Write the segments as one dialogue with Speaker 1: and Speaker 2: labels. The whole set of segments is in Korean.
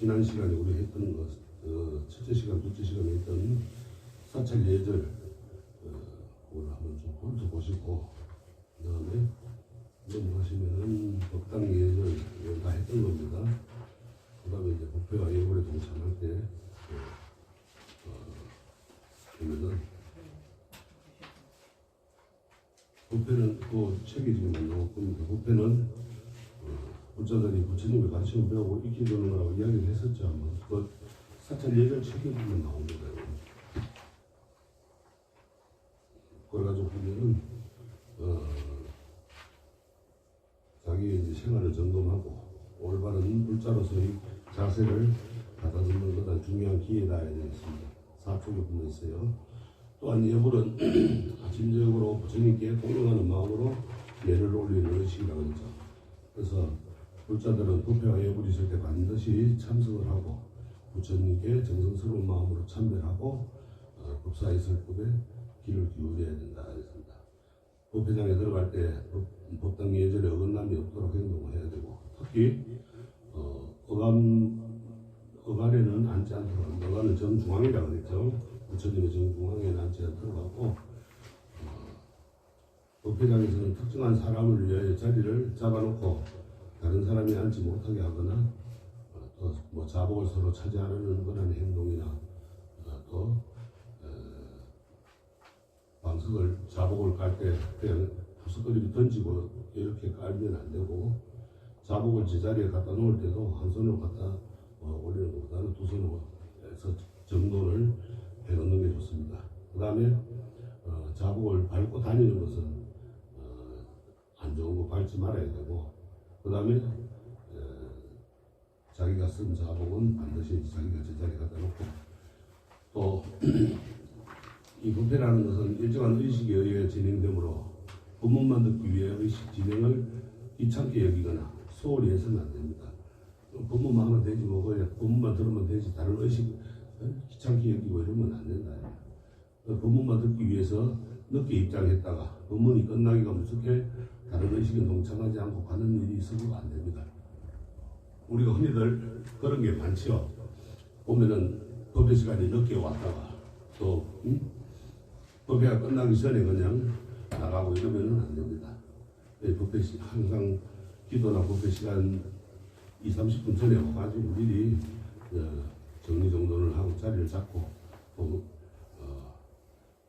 Speaker 1: 지난 시간에 우리 했던 것, 첫째 시간, 둘째 시간에 했던 사찰 예절, 그걸 한번 좀 훑어보시고, 그 다음에 넘어가시면은 법당 예절 다 했던 겁니다. 그 다음에 이제 법회와 예불에 동참할 때, 보면은, 법회는 또 책이 지금 안 나올 겁니다. 법회는 불자들이 부처님의 가르침을 배우고 익히는 거라고 이야기를 했었죠. 아마 그 사찰 예절 책에 보면 나옵니다. 그래가지고 보면은 자기의 이제 생활을 점검하고 올바른 불자로서의 자세를 가다듬는 것은 중요한 기회다 해야 되겠습니다. 사쪽에 보면 있어요. 또한 예불은 아침적으로 부처님께 공경하는 마음으로 예를 올리는 의식이라고 했죠. 그래서 불자들은 법회와 예불이 있을 때 반드시 참석을 하고 부처님께 정성스러운 마음으로 참배하고 법사의 설법에 귀를 기울여야 된다 했습니다. 법회장에 들어갈 때 법당 예절에 어긋남이 없도록 행동을 해야 되고 특히 어간에는 앉지 않도록 합니다. 어간은 정중앙이라고 그랬죠. 부처님의 정중앙에는 앉지 않도록 하고 법회장에서는 특정한 사람을 위하여 자리를 잡아놓고 다른 사람이 앉지 못하게 하거나 또 뭐 자복을 서로 차지하려는 그런 행동이나 또 방석을 자복을 깔 때 그냥 푸석거리를 던지고 이렇게 깔면 안 되고 자복을 제자리에 갖다 놓을 때도 한 손으로 갖다 올리는 것보다는 두 손으로 해서 정돈을 해놓는 게 좋습니다. 그 다음에 자복을 밟고 다니는 것은 안 좋은 거 밟지 말아야 되고 그 다음에 자기가 쓴 자복은 반드시 자기가 제자리에 갖다 놓고 또 이 법회라는 것은 일정한 의식에 의해 진행되므로 법문만 듣기 위해 의식 진행을 귀찮게 여기거나 소홀히 해서는 안 됩니다. 법문만 하면 되지 뭐 그냥 법문만 들으면 되지 다른 의식 귀찮게 여기고 이러면 안 된다. 법문만 듣기 위해서 늦게 입장했다가 법문이 끝나기가 무섭게 다른 의식에 동참하지 않고 가는 일이 있어도 안 됩니다. 우리가 흔히들 그런 게 많죠. 보면은 법회 시간이 늦게 왔다가 또 법회가 끝나기 전에 그냥 나가고 이러면은 안 됩니다. 법회 항상 기도나 법회 시간 20-30분 전에 와가지고 미리 정리정돈을 하고 자리를 잡고 또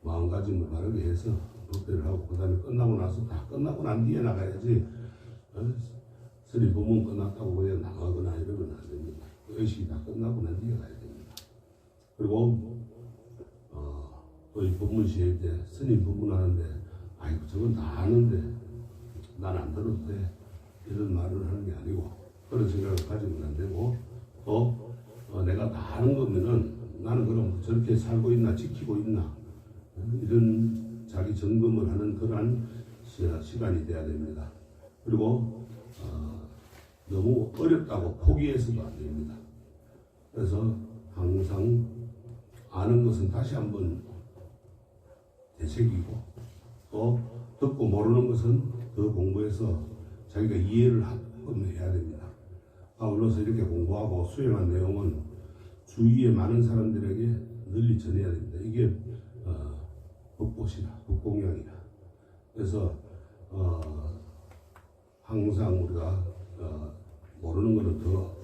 Speaker 1: 마음가짐을 바르게 해서 법회를 하고 그 다음에 끝나고 나서 다 끝나고 난 뒤에 나가야지 스님 법문 끝났다고 그냥 나가거나 이러면 안 됩니다. 의식이 다 끝나고 난 뒤에 가야 됩니다. 그리고 또 이 법문 시에 때 스님 법문하는데 아이고 저건 다 아는데 난 안 들어도 돼 이런 말을 하는 게 아니고 그런 생각을 가지면 안 되고 또 내가 다 아는 거면은 나는 그럼 저렇게 살고 있나 지키고 있나 이런 자기 점검을 하는 그러한 시간이 돼야 됩니다. 그리고 너무 어렵다고 포기해서도 안 됩니다. 그래서 항상 아는 것은 다시 한번 되새기고 또 듣고 모르는 것은 더 공부해서 자기가 이해를 하게끔 해야 됩니다. 아울러서 이렇게 공부하고 수행한 내용은 주위의 많은 사람들에게 널리 전해야 됩니다. 이게 법보시나 법공양이나 그래서 항상 우리가 모르는 것은 더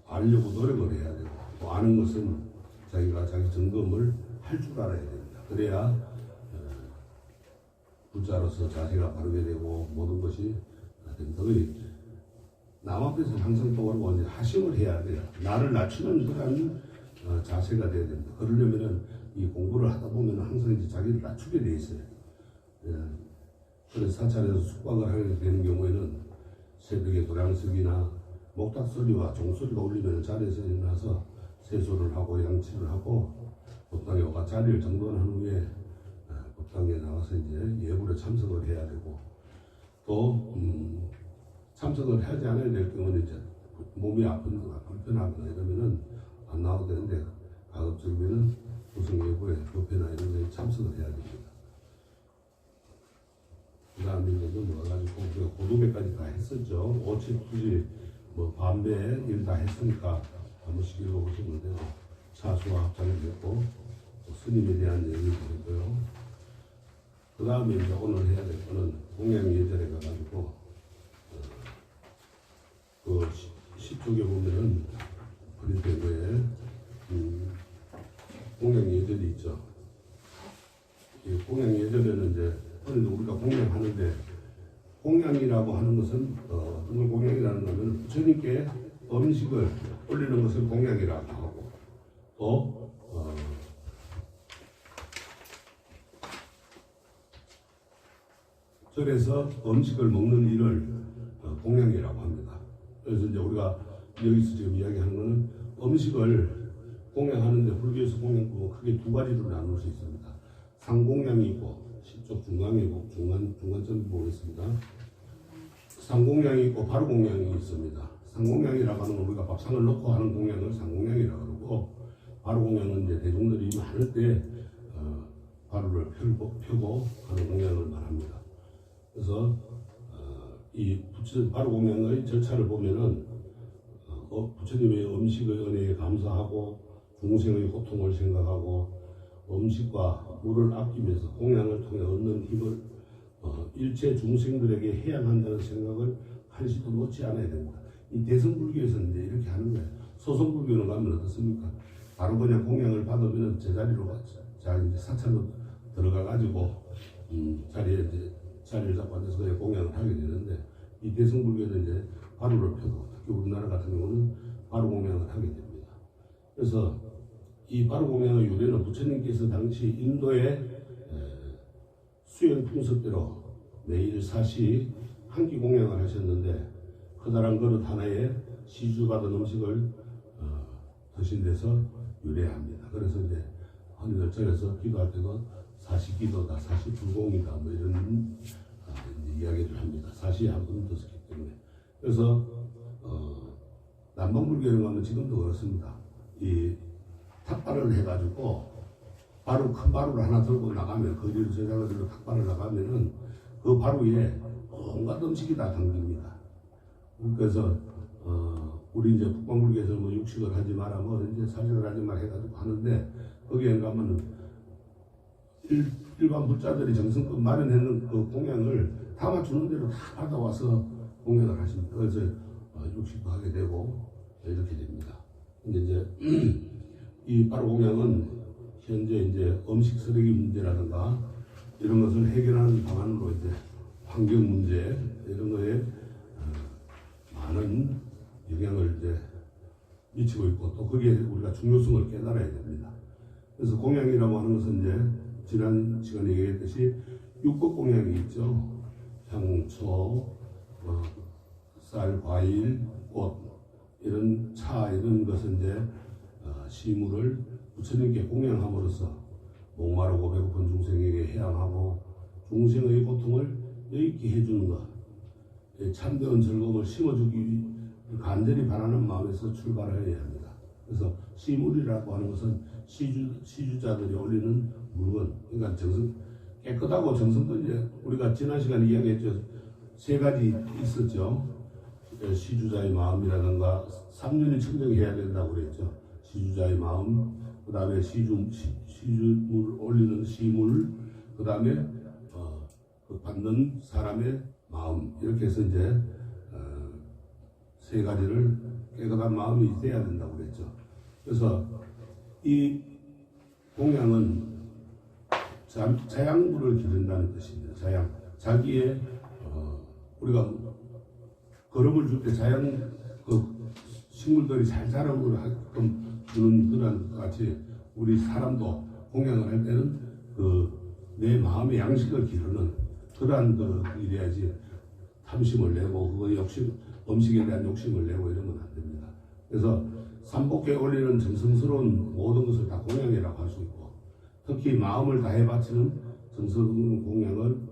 Speaker 1: 알려고 노력을 해야 되고 또 아는 것은 자기가 자기 점검을 할 줄 알아야 됩니다. 그래야 불자로서 자세가 바르게 되고 모든 것이 됩니다. 남 앞에서 항상 떠오르고 이제 하심을 해야 돼요. 나를 낮추는 그런 자세가 돼야 됩니다. 그러려면은 이 공부를 하다 보면 항상 이제 자기를 낮추게 돼 있어요. 그래서 사찰에서 숙박을 하게 되는 경우에는 새벽에 도량석이나 목탁 소리와 종소리가 울리면 자리에서 일어나서 세수를 하고 양치를 하고 법당에 와가 자리를 정돈한 후에 법당에 나와서 이제 예불에 참석을 해야 되고 또 참석을 하지 않아야 될 경우는 이제 몸이 아프거나 불편하거나 이러면은 안 나와도 되는데 가급적이면은 구성 예불에 법회나 이런 데 참석을 해야 됩니다. 그 다음에 이제 넘어가가지고 우리가 고도배까지 다 했었죠. 오치, 투지, 뭐 반배 일 다 했으니까 한 번씩 읽어보시면 되고, 사수와 합장이 됐고, 또 스님에 대한 얘기도 했고요. 그 다음에 이제 오늘 해야 될 거는 공양예절에 가가지고, 그 시쪽에 보면은 프린트에 공양예절이 있죠. 이 공양예절에는 이제 오늘도 우리가 공양하는데, 공양이라고 하는 것은 어떤 공양이라는 것은 부처님께 음식을 올리는 것을 공양이라고 하고, 또 절에서 음식을 먹는 일을 공양이라고 합니다. 그래서 이제 우리가 여기서 지금 이야기하는 것은 음식을 공양하는데, 불교에서 공양도 크게 두 가지로 나눌 수 있습니다. 상공양이 있고 시쪽 중간이고 중간점 보겠습니다. 상공양이 있고 바로공양이 있습니다. 상공양이라고 하는 건 우리가 밥상을 넣고 하는 공양을 상공양이라고 그러고, 바로공양은 이제 대중들이 많을 때 바로를 펴고 하는 공양을 말합니다. 그래서 이 바로공양의 절차를 보면은 부처님의 음식의 은혜에 감사하고 중생의 고통을 생각하고 음식과 물을 아끼면서 공양을 통해 얻는 힘을 일체 중생들에게 해야 한다는 생각을 한시도 놓지 않아야 됩니다. 이 대승불교에서는 이제 이렇게 하는 거예요. 소승불교는 가면 어떻습니까? 바로 그냥 공양을 받으면 제자리로 이제 사찰로 들어가가지고 자리를 잡고 앉아서 그냥 공양을 하게 되는데, 이 대승불교는 이제 바로를 펴고, 특히 우리나라 같은 경우는 바로 공양을 하게 됩니다. 그래서 이 바로 공양의 유래는 부처님께서 당시 인도의 수행 풍습대로 매일 사시 한 끼 공양을 하셨는데, 커다란 그릇 하나에 시주받은 음식을 드신 데서 유래합니다. 그래서 이제 흔히들 절에서 기도할 때도 사시기도다, 사시불공이다, 뭐 이런 이야기를 합니다. 사시에 한 번 드셨기 때문에. 그래서 남방불교에 가면 지금도 그렇습니다. 이 탁발을 해가지고 바로 큰 바루를 하나 들고 나가면, 거리를 저장을 들고 탁발을 나가면은 그 바루 위에 온갖 음식이 다 담깁니다. 그래서 우리 이제 북방불교에서 뭐 육식을 하지 마라, 뭐 이제 살식을 하지 마라 해가지고 하는데, 거기에 가면은 일반 불자들이 정성껏 마련해놓은 그 공양을 다 맞추는 대로 다 받아와서 공양을 하십니다. 그래서 육식도 하게 되고 이렇게 됩니다. 근데 이제 이 바로 공양은 현재 이제 음식 쓰레기 문제라든가 이런 것을 해결하는 방안으로 이제 환경 문제 이런 거에 많은 영향을 이제 미치고 있고, 또 거기에 우리가 중요성을 깨달아야 됩니다. 그래서 공양이라고 하는 것은 이제 지난 시간에 얘기했듯이 육법 공양이 있죠. 향초, 쌀, 과일, 꽃, 이런 차 이런 것은 이제 시물을 부처님께 공양함으로써 목마르고 배고픈 중생에게 해양하고 중생의 고통을 여익게 해주는 것, 참되은 즐거움을 심어주기 간절히 바라는 마음에서 출발을 해야 합니다. 그래서 시물이라고 하는 것은 시주자들이 올리는 물건, 그러니까 깨끗하고 정성도 이제 우리가 지난 시간에 이야기했죠. 세 가지 있었죠. 시주자의 마음이라든가 삼륜이 청정해야 된다고 그랬죠. 시주자의 마음, 그 다음에 시주물 올리는 시물, 그 다음에 그 받는 사람의 마음, 이렇게 해서 이제 세 가지를 깨끗한 마음이 있어야 된다고 그랬죠. 그래서 이 공양은 자양분을 기른다는 뜻입니다. 자기의 우리가 걸음을 줄 때 그 식물들이 잘 자라고 하게끔 주는 그런 같이 우리 사람도 공양을 할 때는 내 마음의 양식을 기르는 그러한 일해야지 탐심을 내고 그거 음식에 대한 욕심을 내고 이러면 안 됩니다. 그래서 삼복에 올리는 정성스러운 모든 것을 다 공양이라고 할 수 있고, 특히 마음을 다해 바치는 정성 공양은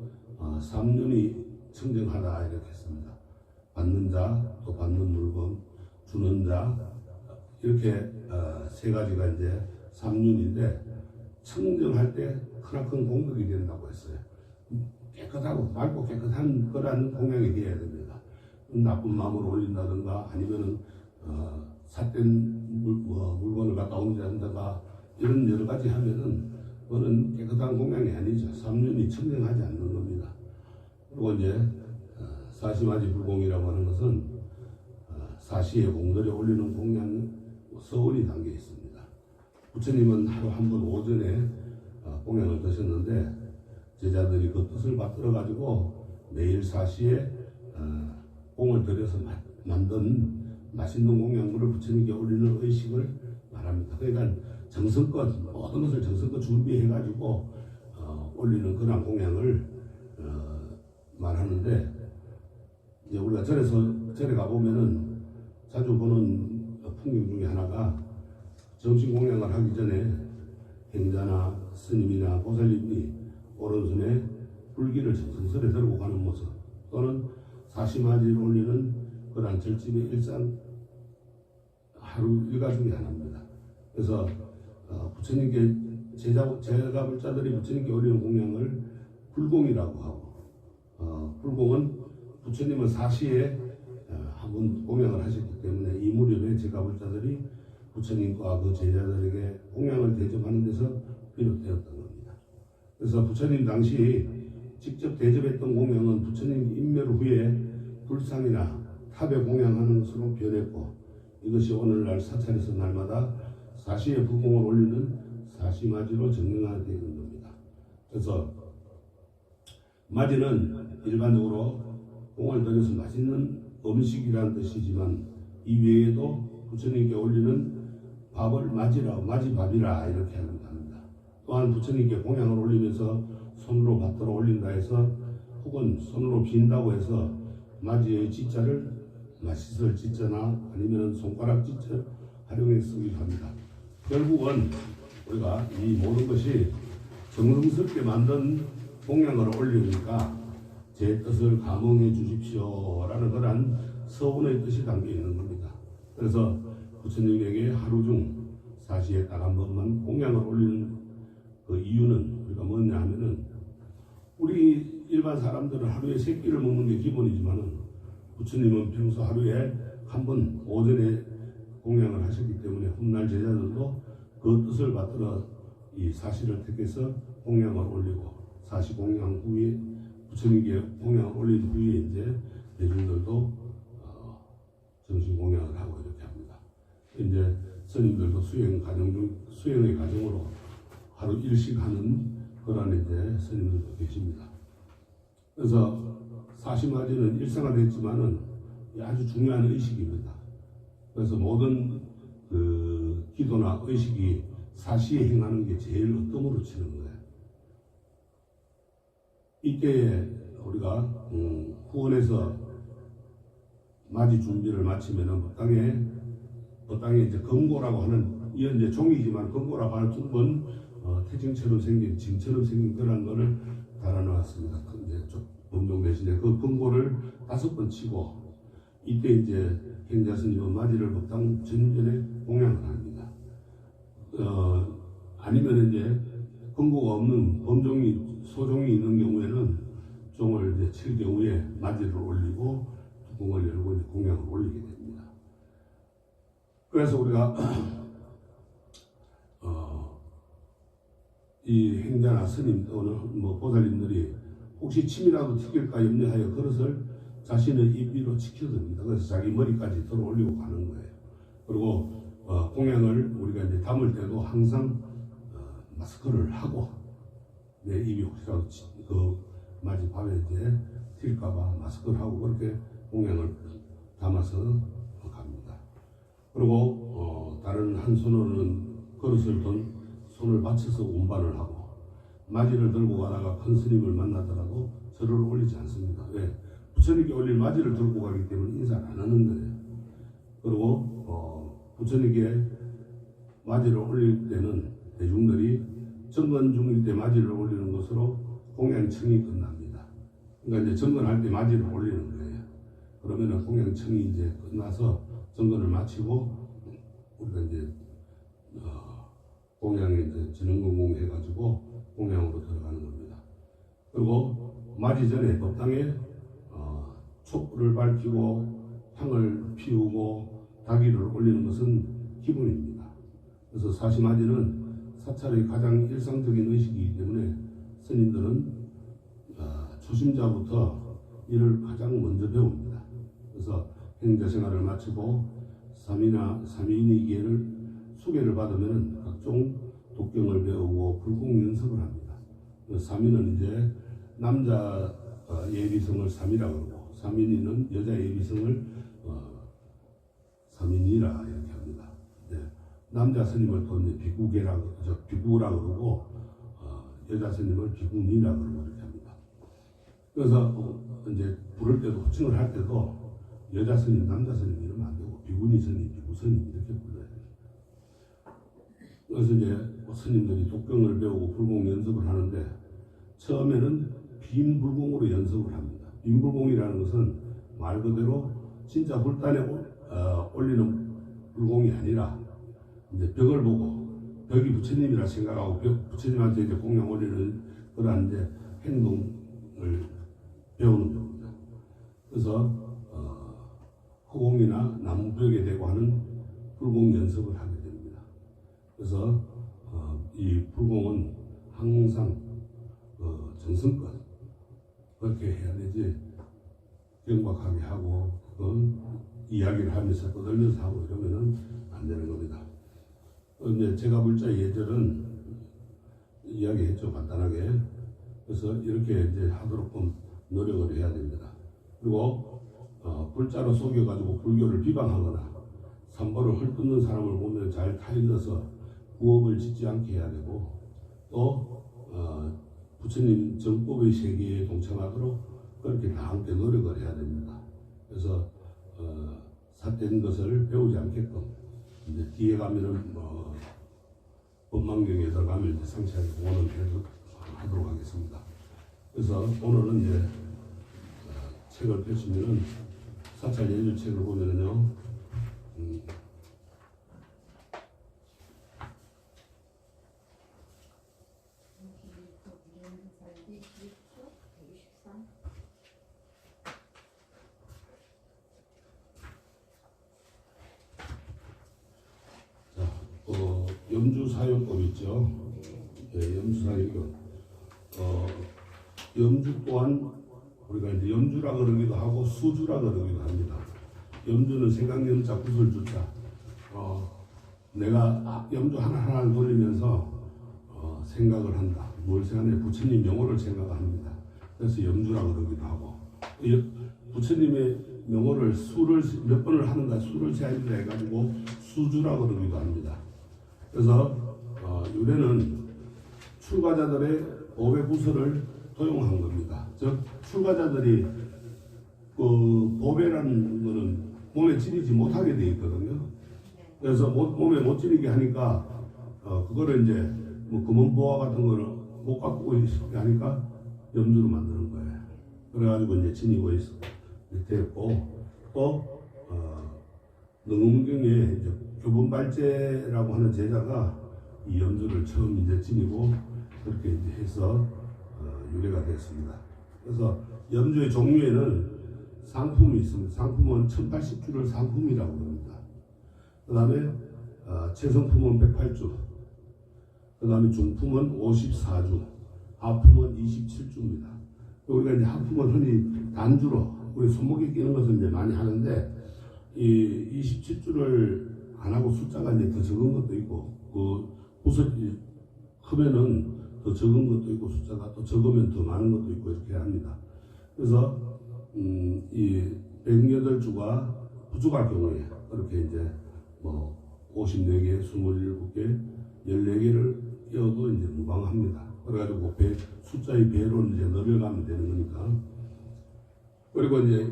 Speaker 1: 삼륜이 청정하다 이렇게 했습니다. 받는 자, 또 받는 물건, 주는 자, 이렇게 세 가지가 이제 삼륜인데, 청정할 때 크나큰 공덕이 된다고 했어요. 깨끗하고 맑고 깨끗한 그런 공양이 되어야 됩니다. 나쁜 마음을 올린다든가 아니면은 삿된 물건을 갖다 옮겨간다가 이런 여러 가지 하면은 그거는 깨끗한 공양이 아니죠. 삼륜이 청정하지 않는 겁니다. 그리고 이제 사시마지 불공이라고 하는 것은 사시에 공들여 올리는 공양 서울이 담겨 있습니다. 부처님은 하루 한 번 오전에 공양을 드셨는데 제자들이 그 뜻을 받들어 가지고 매일 사시에 공을 들여서 만든 맛있는 공양물을 부처님께 올리는 의식을 말합니다. 그러니까 정성껏 모든 것을 정성껏 준비해 가지고 올리는 그런 공양을 말하는데, 이제 우리가 절에 가보면은 자주 보는 풍경 중에 하나가 정신 공양을 하기 전에 행자나 스님이나 보살님이 오른손에 불기를 정성스레 들고 가는 모습, 또는 사시마지를 올리는 그러한 절집의 일상 하루 일과 중에 하나입니다. 그래서 부처님께 제가불자들이 부처님께 올리는 공양을 불공이라고 하고, 불공은 부처님은 사시에 한번 공양을 하셨기 때문에 이 무렵에 제가불자들이 부처님과 그 제자들에게 공양을 대접하는 데서 비롯되었던 겁니다. 그래서 부처님 당시 직접 대접했던 공양은 부처님 인멸 후에 불상이나 탑에 공양하는 것으로 변했고, 이것이 오늘날 사찰에서 날마다 사시에 불공을 올리는 사시마지로 정명하게 되는 겁니다. 그래서 마지는 일반적으로 공을 들여서 맛있는 음식이라는 뜻이지만, 이 외에도 부처님께 올리는 밥을 마지밥이라 이렇게 합니다. 또한 부처님께 공양을 올리면서 손으로 받들어 올린다 해서, 혹은 손으로 빈다고 해서 마지의 지자를 맛있을 지자나 아니면 손가락 지자 활용해 쓰기도 합니다. 결국은 우리가 이 모든 것이 정성스럽게 만든 공양을 올리니까 제 뜻을 감응해 주십시오라는 그런 서운의 뜻이 담겨 있는 겁니다. 그래서 부처님에게 하루 중 사시에 딱 한 번만 공양을 올리는 그 이유는 우리가 뭐냐 하면은, 우리 일반 사람들은 하루에 3끼를 먹는 게 기본이지만은 부처님은 평소 하루에 한 번 오전에 공양을 하셨기 때문에 훗날 제자들도 그 뜻을 받들어 이 사시를 택해서 공양을 올리고, 사시 공양 후에 부처님께 공양을 올린 후에 이제 대중들도 정신 공양을 하고 이렇게 합니다. 이제 스님들도 수행의 과정으로 하루 일식하는 그런 이제 스님들도 계십니다. 그래서 사시마지는 일상화됐지만은 아주 중요한 의식입니다. 그래서 모든 그 기도나 의식이 사시에 행하는 게 제일 으뜸으로 치는 거예요. 이때에 우리가 후원에서 맞이 준비를 마치면은 법당에 이제 금고라고 하는, 이건 이제 종이지만 금고라고 하는 둥근 태증처럼 생긴, 징처럼 생긴 그런 거를 달아놓았습니다. 이제 범종 대신에 그 금고를 5번 치고, 이때 이제 행자 스님은 맞이를 법당 전전에 공양을 합니다. 아니면 이제 금고가 없는 소종이 있는 경우에는 종을 이제 칠 경우에 맞이를 올리고 뚜껑을 열고 이제 공양을 올리게 됩니다. 그래서 우리가 이 행자나 스님 또는 보살님들이 혹시 침이라도 튀길까 염려하여 그릇을 자신의 입 위로 지켜듭니다. 그래서 자기 머리까지 들어 올리고 가는 거예요. 그리고 공양을 우리가 이제 담을 때도 항상 마스크를 하고, 내 입이 혹시라도 그 마지밥에 이제 튈까봐 마스크를 하고 그렇게 공양을 담아서 갑니다. 그리고 다른 한 손으로는 그릇을 든 손을 받쳐서 운반을 하고, 마지를 들고 가다가 큰 스님을 만나더라도 절을 올리지 않습니다. 왜? 부처님께 올릴 마지를 들고 가기 때문에 인사를 안 하는 거예요. 그리고 부처님께 마지를 올릴 때는 대중들이 정건 중일 때 마지를 올리는 것으로 공양청이 끝납니다. 그러니까 이제 정건할 때 마지를 올리는 거예요. 그러면은 공양청이 이제 끝나서 정건을 마치고 우리가 이제 공양에 이제 진흥공공 해가지고 공양으로 들어가는 겁니다. 그리고 맞이 전에 법당에 촛불을 밝히고 향을 피우고 다기를 올리는 것은 기본입니다. 그래서 사시마지는 사찰의 가장 일상적인 의식이기 때문에 스님들은 초심자부터 이를 가장 먼저 배웁니다. 그래서 행자 생활을 마치고 삼위인의계를 수계를 받으면 각종 독경을 배우고 불공 연습을 합니다. 삼위는 이제 남자 예비성을 삼위라고 그러고 삼인이는 여자 예비성을 삼인이라 이렇게 합니다. 네. 남자 스님을 또 이제 비구계라고 그러고 여자 스님을 비구니라 그러고 이렇게 합니다. 그래서 이제 부를 때도 호칭을 할 때도 여자 스님, 남자 스님 이러면 안 되고 비구니 스님, 비구 스님 이렇게 불러야 돼요. 그래서 이제 스님들이 독경을 배우고 불공 연습을 하는데 처음에는 빈불공으로 연습을 합니다. 빈불공이라는 것은 말 그대로 진짜 불단에 올리는 불공이 아니라 이제 벽을 보고 벽이 부처님이라 생각하고 부처님한테 이제 공양 올리는 그러한 이제 행동을 배우는 겁니다. 그래서 허공이나 나무벽에 대고 하는 불공 연습을 하게 됩니다. 그래서 이 불공은 항상 정성껏 그렇게 해야 되지 경박하게 하고 이야기를 하면서 떠들면서 하고 이러면은 안 되는 겁니다. 이제 제가 불자 예절은 이야기했죠, 간단하게. 그래서 이렇게 이제 하도록 노력을 해야 됩니다. 그리고 불자로 속여가지고 불교를 비방하거나 삼보를 헐뜯는 사람을 보면 잘 타일러서 부업을 짓지 않게 해야 되고 또 부처님 정법의 세계에 동참하도록 그렇게 다 함께 노력을 해야 됩니다. 그래서 삿된 것을 배우지 않게끔 이제 뒤에 가면은 법망경에 들어가면 이제 상세하게 공헌을 하도록 하겠습니다. 그래서 오늘은 이제 책을 펼치면은 사찰 예주 책을 보면은요. 염주사용법 있죠. 네, 염주사용법. 염주 또한 우리가 이제 염주라 그러기도 하고 수주라 그러기도 합니다. 염주는 생각염자 구설주자. 내가 염주 하나하나를 돌리면서 생각을 한다. 뭘 생각해? 부처님 명호를 생각합니다. 그래서 염주라 그러기도 하고 부처님의 명호를 수를 몇 번을 하는가 수를 세야지라 해가지고 수주라 그러기도 합니다. 그래서 유래는 출가자들의 법의 부서를 도용한 겁니다. 즉 출가자들이 그 법이라는 것은 몸에 지니지 못하게 돼 있거든요. 그래서 몸에 못 지니게 하니까 그거를 이제 뭐 금은보화 같은 거를 못 갖고 있게 하니까 염주로 만드는 거예요. 그래가지고 이제 지니고 있어 됐고 또 능음경에 이제 교본발제라고 하는 제자가 이 염주를 처음 이제 지니고 그렇게 이제 해서 유래가 됐습니다. 그래서 염주의 종류에는 상품이 있습니다. 상품은 1080주를 상품이라고 합니다. 그 다음에 최성품은 108주, 그 다음에 중품은 54주, 하품은 27주입니다. 우리가 이제 하품은 흔히 단주로 우리 손목에 끼는 것을 이제 많이 하는데 이 27주를 안 하고 숫자가 이제 더 적은 것도 있고 부서지 크면은 더 적은 것도 있고 숫자가 또 적으면 더 많은 것도 있고 이렇게 합니다. 그래서 이 108주가 부족할 경우에 그렇게 이제 뭐 54개, 27개, 14개를 끼워도 이제 무방합니다. 그래가지고 숫자의 배로 이제 늘려가면 되는 거니까. 그리고 이제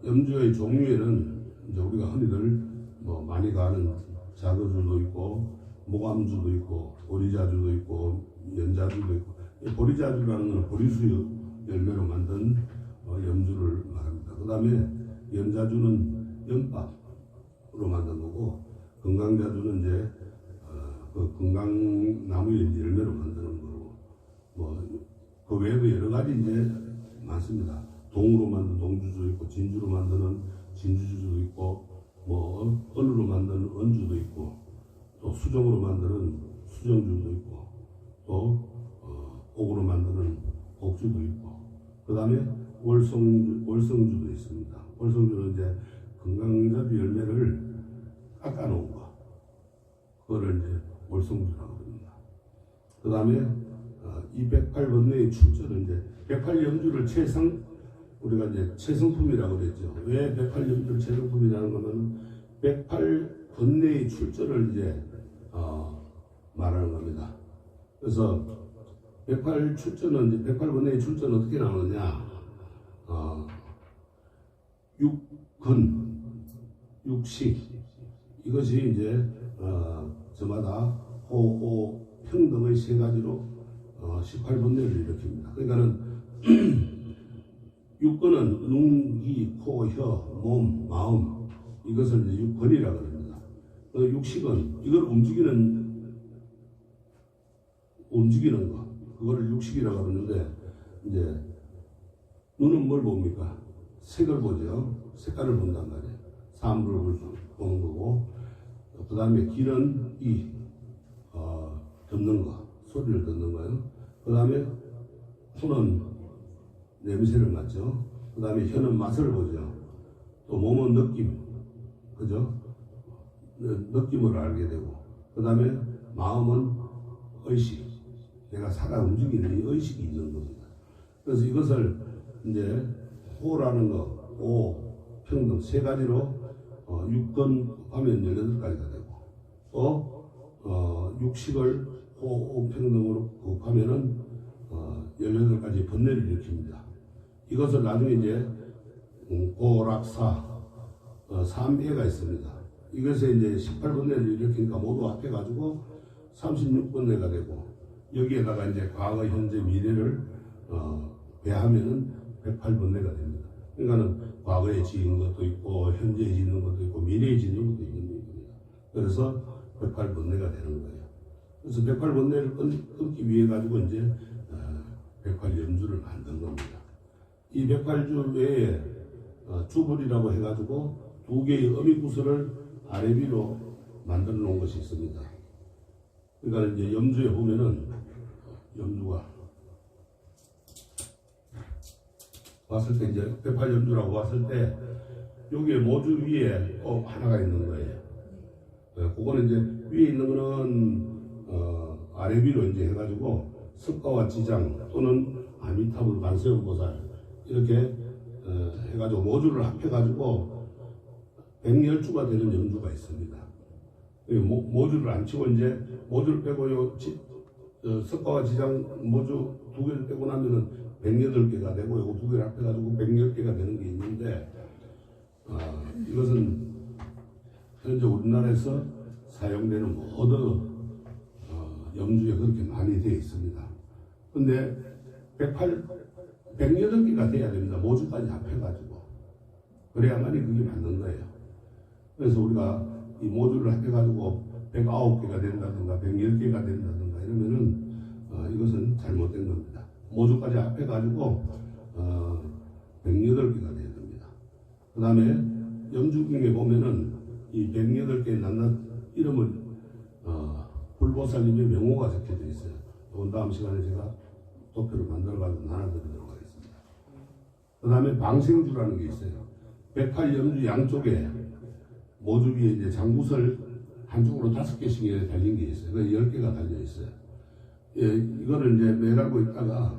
Speaker 1: 염주의 종류에는 이제 우리가 흔히들 뭐 많이 가는 자거주도 있고 모감주도 있고 보리자주도 있고 연자주도 있고 보리자주라는 것은 보리수 열매로 만든 염주를 말합니다. 그 다음에 연자주는 연밥으로 만든 거고 건강자주는 이제 그 건강나무의 열매로 만드는 거고 뭐 그 외에도 여러 가지 이제 많습니다. 동으로 만든 동주도 있고 진주로 만드는 진주주도 있고 뭐 은으로 만드는 은주도 있고 또 수정으로 만드는 수정주도 있고 또 옥으로 만드는 옥주도 있고 그 다음에 월성주도 있습니다. 월성주는 이제 건강자주 열매를 깎아놓은 거 그거를 이제 월성주라고 합니다. 그 다음에 이 108번뇌의 출처는 이제 108염주를 우리가 이제 최성품이라고 그랬죠. 왜 108염주를 최성품이라는 거는 108번뇌의 출처를 이제 말하는 겁니다. 그래서 108 출처는 이제 108번뇌의 출처는 어떻게 나오느냐? 육근, 육식 이것이 이제 저마다 호호 평등의 세 가지로 18번뇌를 일으킵니다. 그러니까는 육근은 눈, 귀, 코, 혀, 몸, 마음 이것을 이제 육근이라고 합니다. 육식은 이걸 움직이는 거 그거를 육식이라고 하는데 이제 눈은 뭘 봅니까? 색을 보죠. 색깔을 본단 말이에요. 사물을 보는 거고 그 다음에 귀는 듣는 거 소리를 듣는 거예요. 그 다음에 코는 냄새를 맡죠. 그 다음에 혀는 맛을 보죠. 또 몸은 느낌, 그죠? 느낌을 알게 되고, 그 다음에 마음은 의식, 내가 살아 움직이는 이 의식이 있는 겁니다. 그래서 이것을 이제 호라는 거, 오, 평등 세 가지로 육건 하면 18가지가 되고, 또 육식을 호, 평등으로 곱하면은 18가지 번뇌를 일으킵니다. 이것을 나중에 이제 고락사 3배가 있습니다. 이것에 이제 18번뇌를 일으키니까 모두 합해가지고 36번뇌가 되고 여기에다가 이제 과거, 현재, 미래를 배하면은 108번뇌가 됩니다. 그러니까는 과거에 지은 것도 있고 현재에 짓는 것도 있고 미래에 짓는 것도 있는 겁니다. 그래서 108번뇌가 되는 거예요. 그래서 108번뇌를 끊기 위해 가지고 이제 108염주를 만든 겁니다. 이 108주 외에 주불이라고 해가지고 두 개의 어미구슬을 아래 위로 만들어 놓은 것이 있습니다. 그러니까 이제 염주에 보면은 염주가 왔을 때 이제 108염주라고 왔을 때 여기에 모주 위에 꼭 하나가 있는 거예요. 그거는 이제 위에 있는 거는 아래 위로 이제 해가지고 석가와 지장 또는 아미타불 관세음보살 이렇게 해가지고 모주를 합해가지고 110주가 되는 염주가 있습니다. 모주를 안 치고 이제 모주를 빼고 석가와 지장 모주 두 개를 빼고 나면은 108개가 되고 요거 두 개를 합해가지고 110개가 되는 게 있는데 이것은 현재 우리나라에서 사용되는 모든 염주에 그렇게 많이 되어 있습니다. 근데 108개가 돼야 됩니다. 모주까지 합해가지고. 그래야만이 그게 맞는 거예요. 그래서 우리가 이 모주를 합해가지고 109개가 된다든가 110개가 된다든가 이러면은 이것은 잘못된 겁니다. 모주까지 합해가지고 108개가 돼야 됩니다. 그 다음에 염주 중에 보면은 이 108개의 낱낱 이름을 불보살님의 명호가 적혀져 있어요. 이건 다음 시간에 제가 도표를 만들어가지고 나눠드리도록 하겠습니다. 그 다음에 방생주라는 게 있어요. 108염주 양쪽에 모주 위에 이제 장구설 한쪽으로 5개씩 달린 게 있어요. 그래서 10개가 달려 있어요. 예, 이거를 이제 매달고 있다가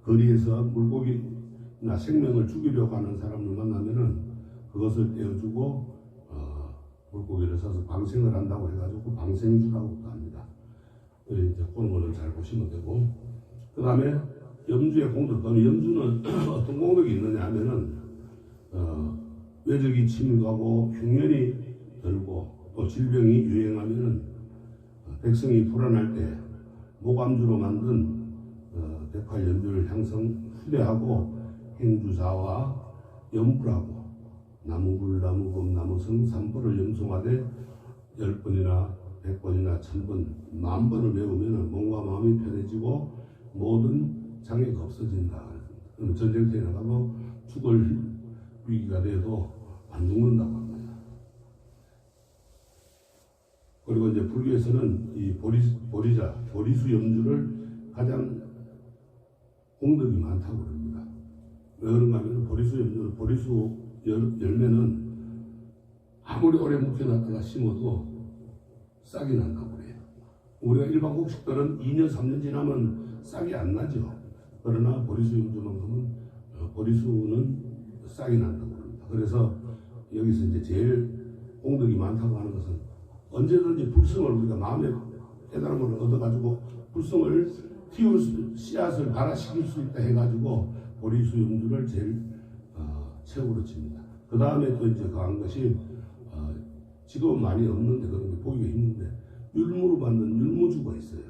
Speaker 1: 거리에서 물고기나 생명을 죽이려고 하는 사람을 만나면은 그것을 떼어주고 물고기를 사서 방생을 한다고 해가지고 방생주라고 합니다. 이제 그런 거를 잘 보시면 되고, 그 다음에 염주의 공덕, 염주는 어떤 공덕이 있느냐 하면은 외적이 침입하고 흉년이 들고 또 질병이 유행하면은 백성이 불안할 때 모감주로 만든 108염주를 향상 후대하고 행주자와 염불하고 나무불, 나무검, 나무성, 삼불을 염송하되 10번이나 100번이나 1000번, 10,000번을 외우면 몸과 마음이 편해지고 모든 장애가 없어진다. 그럼 전쟁터에 나가고 죽을 위기가 돼도 안 죽는다고 합니다. 그리고 이제 불교에서는 이 보리수 염주를 가장 공덕이 많다고 그럽니다. 왜 그런가 하면 보리수 열매는 아무리 오래 묵혀놨다가 심어도 싹이 난다고 그래요. 우리가 일반 곡식들은 2년 3년 지나면 싹이 안 나죠. 그러나 보리수 염주만큼은 보리수는 싹이 난다고 합니다. 그래서 여기서 이제 제일 공덕이 많다고 하는 것은 언제든지 불성을 우리가 마음의 깨달음을 얻어가지고 불성을 씨앗을 발화시킬 수 있다 해가지고 보리수 염주를 제일 최고로 칩니다. 그 다음에 또 이제 더한 것이 지금은 많이 없는데 그런 게 보기가 힘든데 율무로 만든 율무주가 있어요.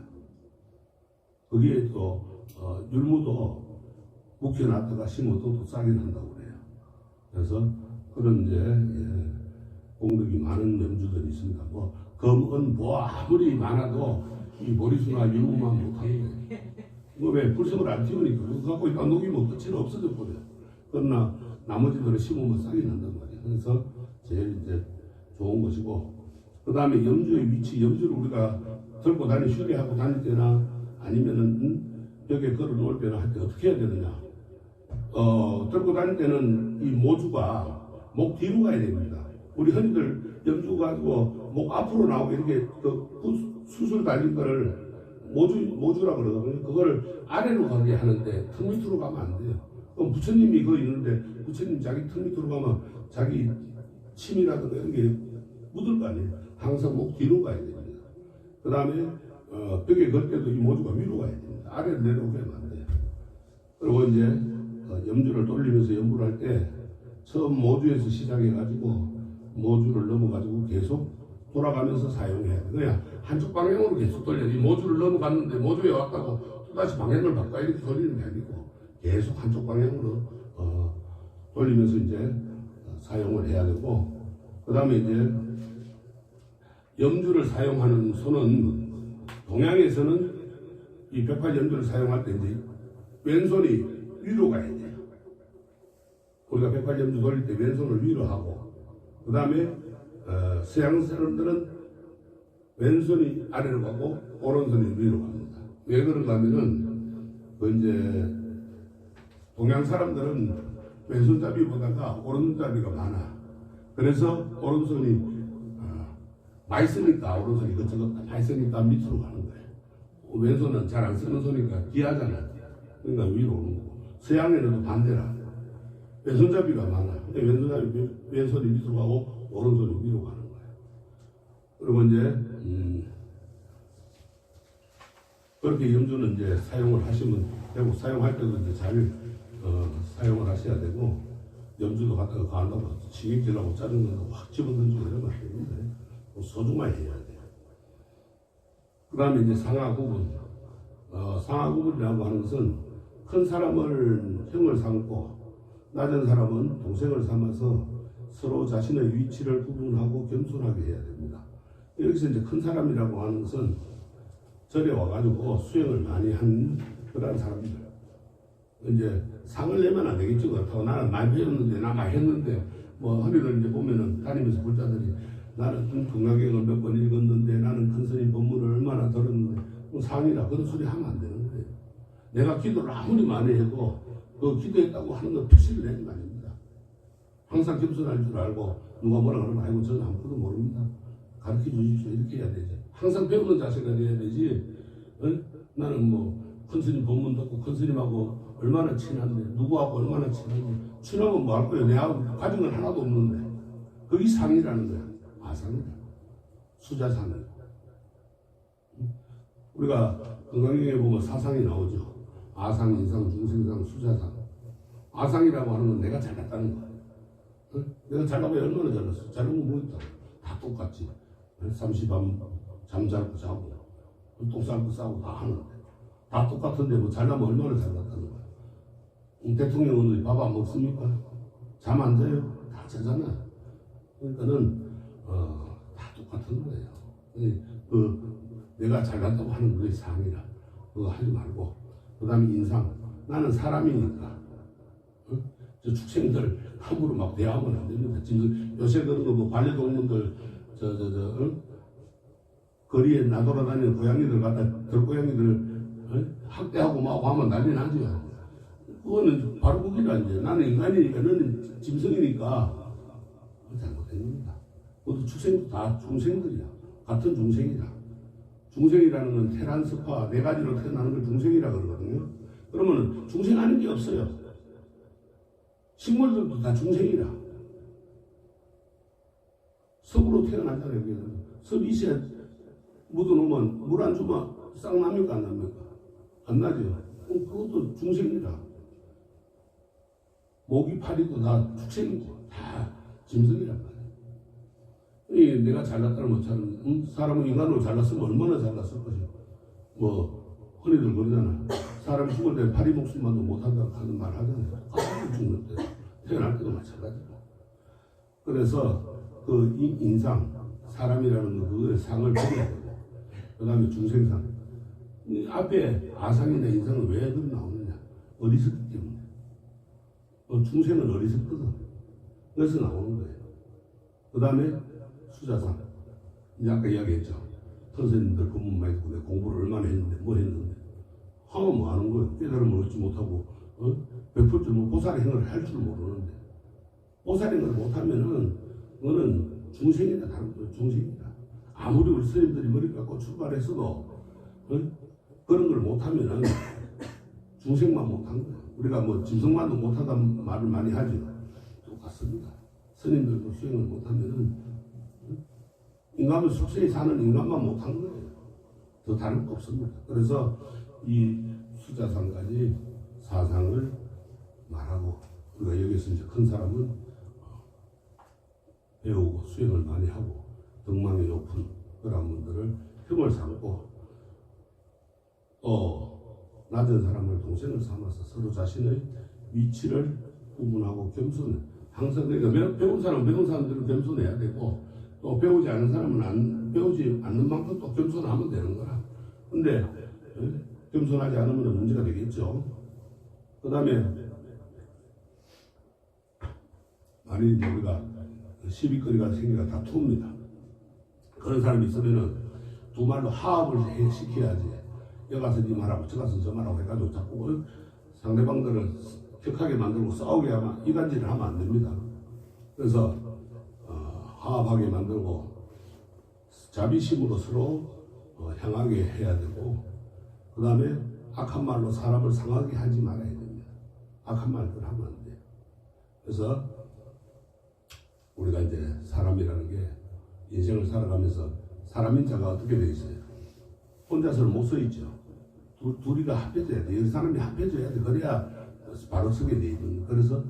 Speaker 1: 거기에 또 율무도 묵혀놨다가 심어도 또 싹이 난다고 그래요. 그래서 그런 이제 공덕이 많은 염주들이 있습니다. 뭐 검은 뭐 아무리 많아도 이 보리수나 율무만 못하는 거예요. 왜 불성을 안 띄우니까 그거 갖고 있다 녹이면 끝이 없어져 버려요. 그러나 나머지들은 심으면 싹이 난단 말이에요. 그래서 제일 이제 좋은 것이고, 그 다음에 염주의 위치, 염주를 우리가 들고 휴대하고 다닐 때나 아니면은 벽에 걸어 놓을 때나 할 때 어떻게 해야 되느냐. 들고 다닐 때는 이 모주가 목 뒤로 가야 됩니다. 우리 흔히들 염주 가지고 목 앞으로 나오고 이렇게 그 수술 달린 거를 모주라고 그러거든요. 그걸 아래로 가게 하는데 턱 밑으로 가면 안 돼요. 그럼 부처님이 그거 있는데 부처님 자기 턱 밑으로 가면 자기 침이라든가 이런 게 묻을 거 아니에요. 항상 목 뒤로 가야 됩니다. 그 다음에 벽에 걸 때도 이 모주가 위로 가야 됩니다. 아래로 내려오게 하면 안 돼요. 그리고 이제 염주를 돌리면서 연부를 할 때 처음 모주에서 시작해가지고 모주를 넘어가지고 계속 돌아가면서 사용해야 돼요. 그냥 한쪽 방향으로 계속 돌려야 돼요. 이 모주를 넘어갔는데 모주에 왔다고 또다시 방향을 바꿔 이렇게 돌리는 게 아니고 계속 한쪽 방향으로 돌리면서 이제 사용을 해야 되고, 그 다음에 이제 염주를 사용하는 손은 동양에서는 이 108염주를 사용할 때 이제 왼손이 위로 가야 돼요. 우리가 108염주 돌릴 때 왼손을 위로 하고, 그 다음에 서양 사람들은 왼손이 아래로 가고 오른손이 위로 갑니다. 왜 그런가 하면은 이제 동양 사람들은 왼손잡이보다가 오른손잡이가 많아. 그래서 오른손이 많이 쓰니까 오른손이 그것저것 많이 쓰니까 밑으로 가는 거예요. 왼손은 잘 안 쓰는 손이니까 귀하잖아. 그러니까 위로 오는 거고. 서양에는 또 반대라. 왼손잡이가 많아. 왼손이 밑으로 가고 오른손이 위로 가는 거예요. 그리고 이제 그렇게 염주는 이제 사용을 하시면 되고, 사용할 때도 이제 잘 사용을 하셔야 되고, 염주도 갖다가 가한다고 치객질하고 짜증나고 확 집어던지고 이러면 안 됩니다. 소중하게 해야 돼요. 그 다음에 이제 상하구분. 상하구분이라고 하는 것은 큰 사람을 형을 삼고 낮은 사람은 동생을 삼아서 서로 자신의 위치를 구분하고 겸손하게 해야 됩니다. 여기서 이제 큰 사람이라고 하는 것은 절에 와가지고 수행을 많이 한 그런 사람들. 이제 상을 내면 안 되겠죠. 그렇다고 나는 많이 배웠는데, 나 많이 했는데, 뭐, 허리를 이제 보면은 다니면서 불자들이 나는 금강경을 몇 번 읽었는데, 나는 큰 스님 법문을 얼마나 들었는데, 상이라 그런 소리 하면 안 되는 거예요. 내가 기도를 아무리 많이 해도 그 기도했다고 하는 건 표시를 내는 거 아닙니다. 항상 겸손할 줄 알고 누가 뭐라 그러면 아이고 저는 아무것도 모릅니다. 가르쳐 주십시오. 이렇게 해야 되지. 항상 배우는 자세가 돼야 되지. 나는 뭐 큰 스님 법문 듣고 큰 스님하고 얼마나 친한데, 누구하고 얼마나 친한데, 친하면 뭐 할 거예요. 내하고 가진 건 하나도 없는데. 그게 상이라는 거야. 아상이다. 수자상이. 우리가 건강경에 보면 사상이 나오죠. 아상, 인상, 중생상, 수자상. 아상이라고 하는 건 내가 잘났다는 거야. 내가 잘나면 얼마나 잘났어. 잘난 건 뭐 있다. 다 똑같지. 3시밤 잠자고 자고 똥 싸고 싸고 다 하는데 다 똑같은데 뭐 잘나면 얼마나 잘났다는 거야. 대통령은 밥 안 먹습니까? 잠 안 자요? 다 자잖아. 그러니까는 다 똑같은 거예요. 내가 잘났다고 하는 그게 상이라. 그거 하지 말고, 그 다음에 인상. 나는 사람이니까 저 축생들 함부로 막 대하면 안 됩니다. 지금 요새 그런 거 뭐 반려동물들 거리에 나돌아다니는 고양이들 갖다 들고양이들 학대하고 막 하면 난리 나죠. 그거는 바로 거기라. 이제 나는 인간이니까 너는 짐승이니까 잘못된 겁니다. 모두 축생 다 중생들이야. 같은 중생이다. 중생이라는 건 테란 스파 네 가지로 태어나는 걸 중생이라 그러거든요. 그러면 중생 아닌 게 없어요. 식물들도 다 중생이라. 섭으로 태어나잖아요. 섭 있어야 묻어놓으면 물 안 주면 싹 납니까 안 납니까? 안 나죠. 그것도 중생이라. 모기 파리도 다 축생이고 다 짐승이란 말이에요. 내가 잘났다는 못하는 사람은 인간으로 잘났으면 얼마나 잘났을 것이고 뭐 흔히들 그러잖아. 사람 죽을 때 파리 목숨만도 못한다고 하는 말 하잖아요. 아, 죽는데 태어날 때도 마찬가지고. 그래서 그 인상 사람이라는 거 그거의 상을 버려야 되고 그 다음에 중생상 이 앞에 아상이나 인상은 왜 그리 나오느냐 어리석기 때문에 중생은 어리석거든. 그래서 나오는 거예요. 그 다음에 수자상 이제 아까 이야기했죠. 선생님들 법문 많이 듣고 내가 공부를 얼마나 했는데 뭐 했는데 하면 뭐 하는 거예요. 깨달음을 얻지 못하고 베풀 줄 모르고 보살의 행을 할 줄 모르는데 보살의 행을 못하면은 그거는 중생이다. 다른 거 중생이다. 아무리 우리 스님들이 머리 깎고 출발했어도 그런 걸 못하면은 중생만 못한 거예요. 우리가 뭐 짐승만도 못하다는 말을 많이 하죠. 똑같습니다. 스님들도 수행을 못하면은 인간은 숙세에 사는 인간만 못한 거예요. 더 다른 거 없습니다. 그래서 이 수자상까지 사상을 말하고 우리가 여기서 이제 큰 사람은 배우고 수행을 많이 하고 덕망이 높은 그런 분들을 흠을 삼고 또 낮은 사람을 동생을 삼아서 서로 자신의 위치를 구분하고 겸손해. 항상 그러니까 배운 사람은 배운 사람들은 겸손해야 되고 또 배우지 않은 사람은 배우지 않는 만큼 또 겸손하면 되는 거라. 근데 겸손하지 않으면 문제가 되겠죠. 그 다음에 만일 이제 우리가 시비거리가 생기가 다투입니다. 그런 사람이 있으면은 두 말로 화합을 시켜야지. 여기 가서 니 말하고 저 가서 저 말하고 해가지고 자꾸 상대방들을 격하게 만들고 싸우게 하면 이간질을 하면 안 됩니다. 그래서 화합하게 만들고 자비심으로 서로 향하게 해야 되고 그 다음에 악한 말로 사람을 상하게 하지 말아야 됩니다. 악한 말들 하면 안 돼요. 그래서 우리가 이제 사람이라는 게 인생을 살아가면서 사람인 자가 어떻게 되어 있어요? 혼자서는 못 서 있죠. 둘이가 합해져야 돼. 여기 사람이 합해져야 돼. 그래야 바로 서게 돼 있는. 그래서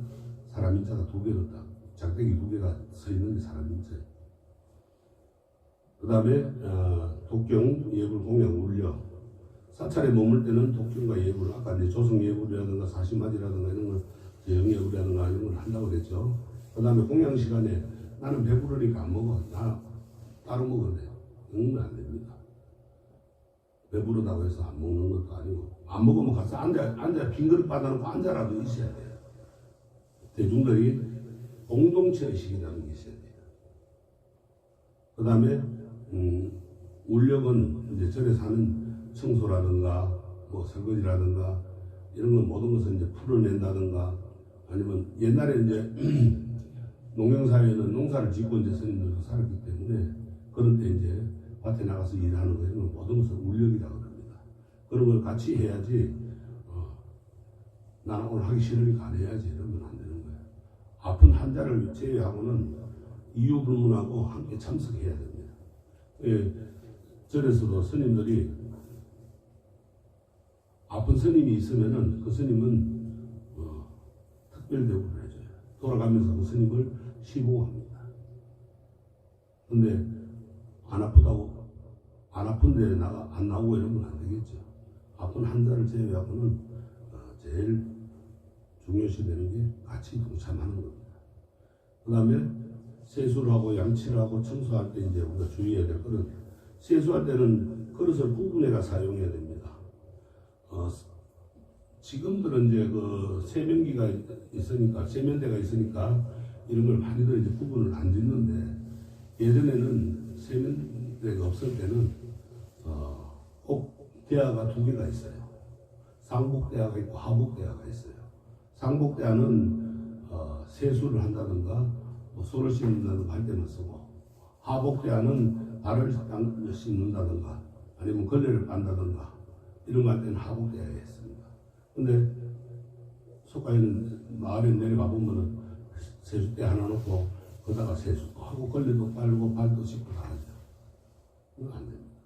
Speaker 1: 사람인 자가 두 개로 딱 작대기 두 개가 서 있는 게 사람인 자예요. 그 다음에 독경, 예불, 공양, 울려. 사찰에 머물 때는 독경과 예불, 아까 이제 조성 예불이라든가 사시마지라든가 이런 걸 제영예불이라든가 이런 걸 한다고 그랬죠. 그 다음에 공양 시간에 나는 배부르니까 안 먹어. 나 따로 먹어도 돼요. 응, 안 됩니다. 배부르다고 해서 안 먹는 것도 아니고 안 먹으면 가서 앉아 빈 그릇 받아놓고 앉아라도 있어야 돼요. 대중들이 공동체 의식이라는 게 있어야 돼요. 그 다음에 울력은 이제 절에 사는 청소라든가 뭐 설거지라든가 이런 건 모든 것을 이제 풀어낸다든가 아니면 옛날에 이제 농경사회는 농사를 짓고 이제 스님들도 살았기 때문에 그런 때 이제 밭에 나가서 일하는 거 이런 모든 것을 울력이라고 합니다. 그런 걸 같이 해야지 나는 오늘 하기 싫으니까 안 해야지 이러면 안 되는 거예요. 아픈 환자를 제외하고는 이유 불문하고 함께 참석해야 됩니다. 예, 절에서도 스님들이 아픈 스님이 있으면은 그 스님은 특별 대우를 해줘요. 돌아가면서 그 스님을 시봉합니다. 근데 안 아프다고 안 아픈데 안 나오고 이러면 안 되겠죠. 아픈 환자를 제외하고는 제일 중요시 되는 게 같이 동참하는 겁니다. 그 다음에 세수를 하고 양치를 하고 청소할 때 이제 우리가 주의해야 될 것은 세수할 때는 그릇을 구분해가 사용해야 됩니다. 지금들은 이제 그 세면기가 있으니까 세면대가 있으니까 이런 걸 많이들 이제 구분을 안 짓는데 예전에는 데가 없을 때는 꼭 대야가 두 개가 있어요. 상복대야가 있고 하복대야가 있어요. 상복대야는 세수를 한다든가 뭐 손을 씻는다든가 할 때만 쓰고, 하복대야는 발을 씻는다든가 아니면 걸레를 빤다든가 이런 거 할 때는 하복대야에 있습니다. 근데 속가에는 마을에 내려가 보면은 세수대 하나 놓고 거기다가 세수도 하고 걸레도 빨고 발도 씻고 다 하죠. 이거 안 됩니다.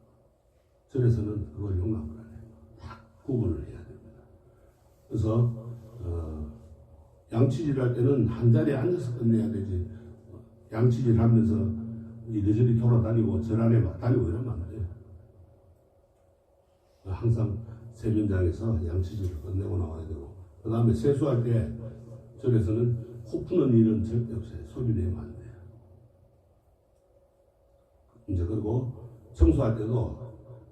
Speaker 1: 절에서는 그걸 용납을 안 해요. 딱 구분을 해야 됩니다. 그래서 양치질 할 때는 한 자리에 앉아서 끝내야 되지, 양치질 하면서 이리저리 돌아다니고 절 안에 막 다니고 이러면 안 돼요. 항상 세면장에서 양치질을 끝내고 나와야 되고, 그 다음에 세수할 때 절에서는 코 푸는 일은 절대 없어요. 소리 내면 안 돼요. 이제 그리고 청소할 때도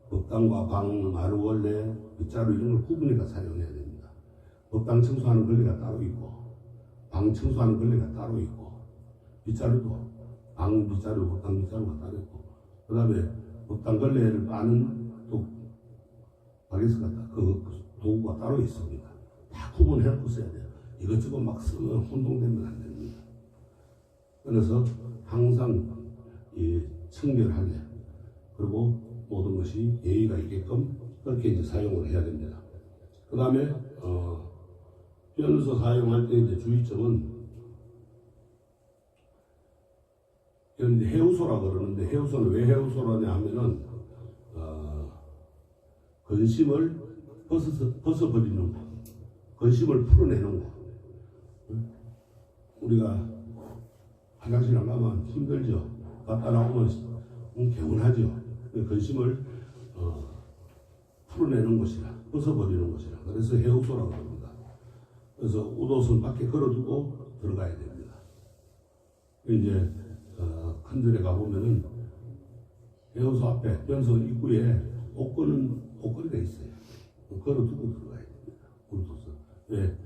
Speaker 1: 법당과 방, 마루걸레, 빗자루 이런 걸 구분해서 사용해야 됩니다. 법당 청소하는 걸레가 따로 있고, 방 청소하는 걸레가 따로 있고, 빗자루도 방 빗자루, 법당 빗자루가 따로 있고, 그 다음에 법당 걸레를 빠는 또 바게스 같다 그 도구가 따로 있습니다. 다 구분해놓고 써야 돼요. 이것저것 막 쓰면 혼동되면 안 됩니다. 그래서 항상 청결하게, 그리고 모든 것이 예의가 있게끔 그렇게 이제 사용을 해야 됩니다. 그 다음에 변소 사용할 때 이제 주의점은, 이런 해우소라 그러는데, 해우소는 왜 해우소라냐 하면은 근심을 벗어버리는 거, 근심을 풀어내는 거. 우리가 화장실 안 가면 힘들죠. 갔다 나오면 개운하죠. 근심을 풀어내는 것이라, 벗어버리는 것이라. 그래서 해우소라고 합니다. 그래서 옷옷은 밖에 걸어두고 들어가야 됩니다. 이제 큰 절에 가보면은 해우소 앞에 변소 입구에 옷걸이가 있어요. 걸어두고 들어가야 됩니다. 굴도서. 왜?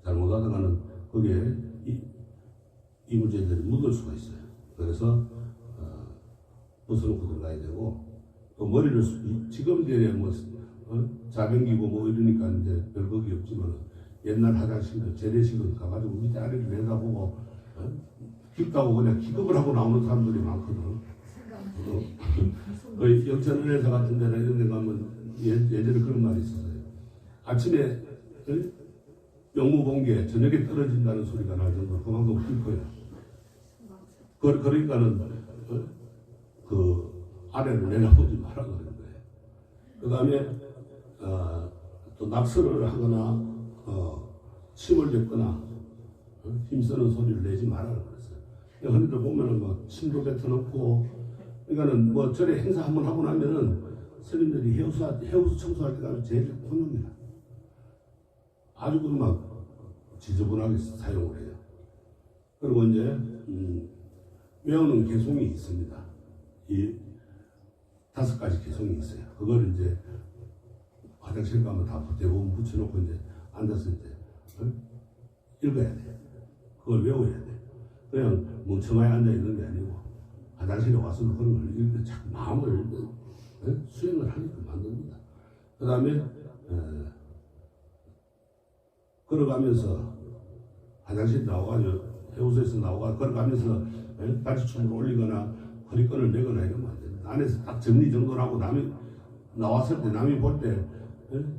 Speaker 1: 잘못하다가는 거기에 이물질들이 묻을 수가 있어요. 그래서 벗어놓고 들어가야 되고, 또 머리를 지금 이제 뭐 자변기고 뭐 이러니까 이제 별거기 없지만, 옛날 화장실도 재래식은 가가지고 밑에 아래를 내다보고 깊다고 그냥 기겁을 하고 나오는 사람들이 많거든. 그 영천은혜사 같은 데나 이런 데 가면 예전에 그런 말이 있었어요. 아침에 영무봉기에 저녁에 떨어진다는 소리가 날 정도로 그만큼 깊어요. 그러니까는 그 아래를 내려보지 말라 그러는 거예요. 그 다음에 또 낙서를 하거나 침을 뱉거나 힘쓰는 소리를 내지 말라고 그랬어요. 흔히들 보면은 막 침도 뱉어놓고, 그러니까는 뭐 절에 행사 한번 하고 나면은 스님들이 해우수 청소할 때가 제일 혼납니다. 아주 막 지저분하게 사용을 해요. 그리고 이제 외우는 개송이 있습니다. 이 5가지 개송이 있어요. 그걸 이제 화장실 가면 다 대부분 붙여놓고 이제 앉아서 이제 읽어야 돼요. 그걸 외워야 돼요. 그냥 멍청하게 앉아있는 게 아니고, 화장실에 와서도 그런 걸 읽을 때 자꾸 마음을 수행을 하게끔 만듭니다. 그 다음에 걸어가면서 화장실 나와가지고 해우소에서 나와가 걸어가면서 발치춤을 올리거나 허리끈을 내거나 이러면 안 됩니다. 안에서 딱 정리정돈하고 남이 나왔을 때, 남이 볼 때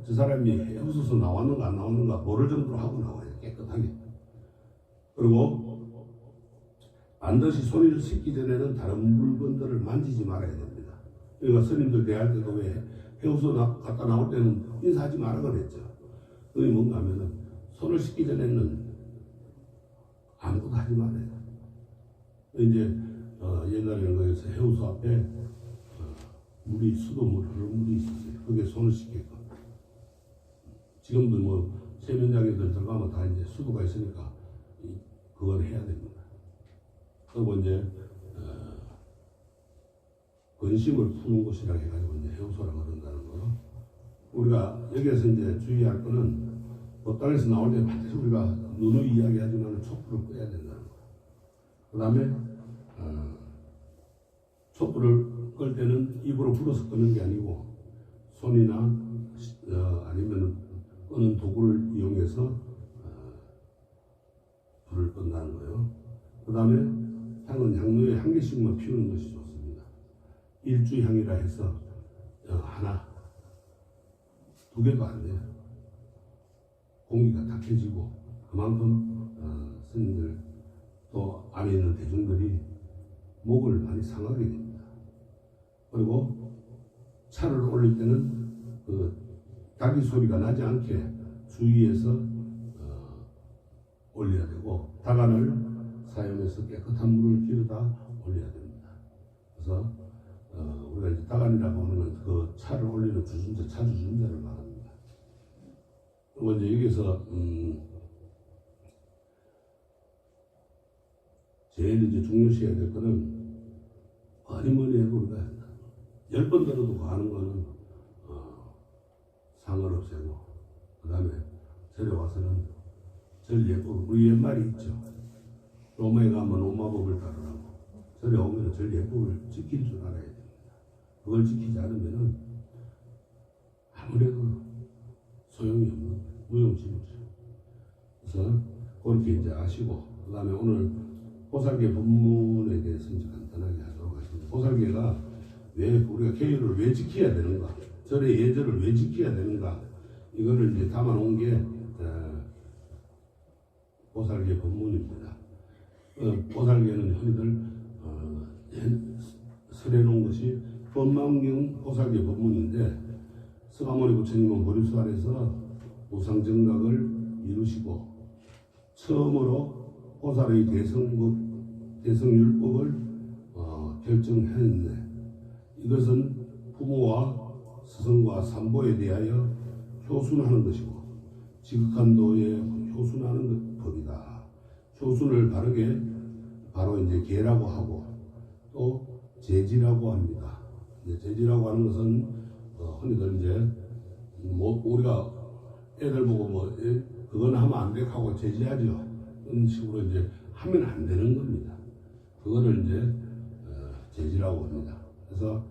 Speaker 1: 저 사람이 해우소에서 나왔는가 안 나왔는가 모를 정도로 하고 나와요. 깨끗하게. 그리고 반드시 손을 씻기 전에는 다른 물건들을 만지지 말아야 됩니다. 그러니까 스님들 대할 때도 왜 해우소 갔다 나올 때는 인사하지 말아 그랬죠. 그게 뭔가 하면은 손을 씻기 전에는 아무것도 하지 말아요. 이제 옛날에는 거기서 해우소 앞에 물이, 수돗물 흐르는 물이 있었어요. 그게 손을 씻게끔. 지금도 뭐 세면장에들 들어가면 다 이제 수도가 있으니까 그걸 해야 됩니다. 그리고 이제 근심을 푸는 곳이라 해가지고 이제 해우소라고 그런다는 거. 우리가 여기에서 이제 주의할 거는, 법당에서 나올 때 반드시 우리가 누누이 이야기하지만 촛불을 꺼야 된다는 거. 그 다음에 촛불을 끌 때는 입으로 불어서 끄는 게 아니고 손이나 아니면 끄는 도구를 이용해서 불을 끈다는 거예요. 그 다음에 향은 향로에 한 개씩만 피우는 것이 좋습니다. 일주향이라 해서 하나, 두 개도 안 돼요. 공기가 탁해지고 그만큼 스님들 또 안에 있는 대중들이 목을 많이 상하게 됩니다. 그리고 차를 올릴 때는 그 닭이 소리가 나지 않게 주의해서 올려야 되고 다간을 사용해서 깨끗한 물을 기르다 올려야 됩니다. 그래서 우리가 이제 다간이라고 하는 그 차를 올리는 주전자, 차주전자를 말합니다. 그리고 이제 여기서 제일 이제 중요시해야 될 거는 뭐니 해도 우리가 10번 들어도 가는 거는 상을 없애고 그 다음에 절에 와서는 절 예법, 우리 옛말이 있죠. 로마에 가면 로마법을 따르라고. 절에 오면 절 예법을 지킬 줄 알아야 됩니다. 그걸 지키지 않으면은 아무래도 소용이 없는 무용지물이죠. 그래서 그렇게 이제 아시고 그 다음에 오늘 보살계 법문에 대해서 이제 간단하게 하도록 하겠습니다. 보살계가 왜 우리가 계율을 왜 지켜야 되는가, 절의 예절을 왜 지켜야 되는가, 이거를 이제 담아놓은 게 보살계 법문입니다. 보살계는 흔히들 설해놓은 것이 법망경 보살계 법문인데 서가모니 부처님은 보리수 안에서 우상정각을 이루시고 처음으로 보살의 대성율법을 결정했네. 이것은 부모와 스승과 삼보에 대하여 효순하는 것이고 지극한 도에 효순하는 법이다. 효순을 바르게 바로 이제 계라고 하고 또 제지라고 합니다. 이제 제지라고 하는 것은 흔히들 이제 뭐 우리가 애들 보고 뭐 그건 하면 안 돼 하고 제지하죠. 이런 식으로 이제 하면 안 되는 겁니다. 그거를 이제 제지라고 합니다. 그래서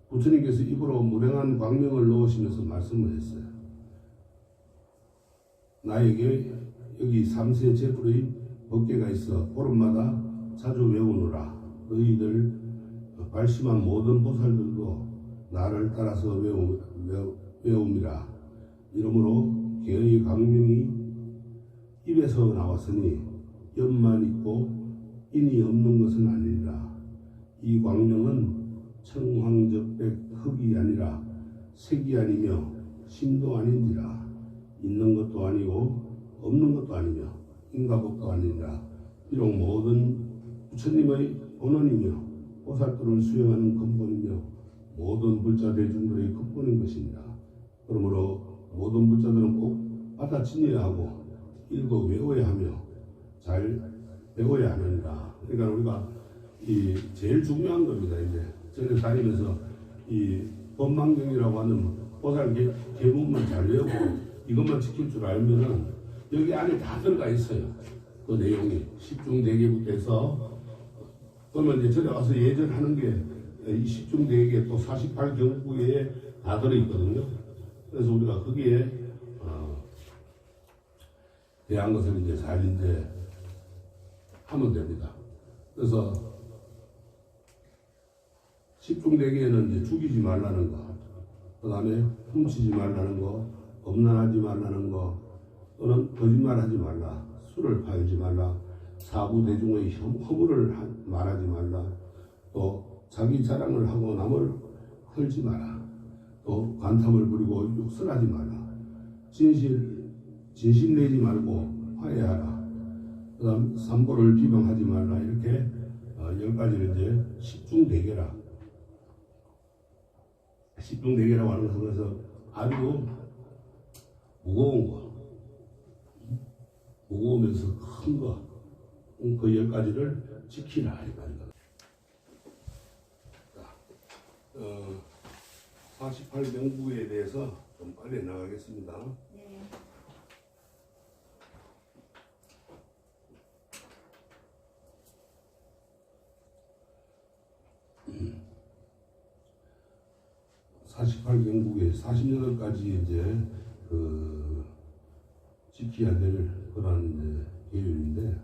Speaker 1: 부처님께서 입으로 무량한 광명을 넣으시면서 말씀을 했어요. 나에게 여기 삼세 제불의 법계가 있어 보름마다 자주 외우노라. 너희들 발심한 모든 보살들도 나를 따라서 외움이라. 이러므로 개의 광명이 입에서 나왔으니 염만 있고 인이 없는 것은 아니니라. 이 광명은 청황적백 흙이 아니라 색이 아니며 심도 아닌지라. 있는 것도 아니고 없는 것도 아니며 인가법도 아니라 비록 모든 부처님의 본원이며 보살도를 수행하는 근본이며 모든 불자 대중들의 근본인 것입니다. 그러므로 모든 불자들은 꼭 받아치녀야 하고 읽어 외워야 하며 잘 배워야 하느니라. 그러니까 우리가 이 제일 중요한 겁니다. 이제 전에 다니면서 이 법망경이라고 하는 보살 계문만 잘 외우고 이것만 지킬 줄 알면은 여기 안에 다 들어가 있어요. 그 내용이 10중 4개부터 해서 그러면 이제 저래 가서 예절하는 게 이 10중 4개 또 48경부에 다 들어있거든요. 그래서 우리가 거기에 대한 것을 이제 잘 이제 하면 됩니다. 그래서 10중 4개에는 이제 죽이지 말라는 거, 그 다음에 훔치지 말라는 거, 엄난하지 말라는 거, 또는 거짓말하지 말라, 술을 팔지 말라, 사부대중의 허물을 말하지 말라, 또 자기 자랑을 하고 남을 헐지 마라, 또 간탐을 부리고 욕설하지 말라, 진실 내지 말고 화해하라, 그 다음 삼보를 비방하지 말라. 이렇게 10가지를 이제 10중 4개라 10중 4개라고 하는 것에서 아주 무거운 거, 무거우면서 큰 거, 그 10가지를 지키라 이 말입니다. 48명부에 대해서 좀 빨리 나가겠습니다. 네. 48경국에 48가지 이제 지켜야 될 그런 이제 계율인데,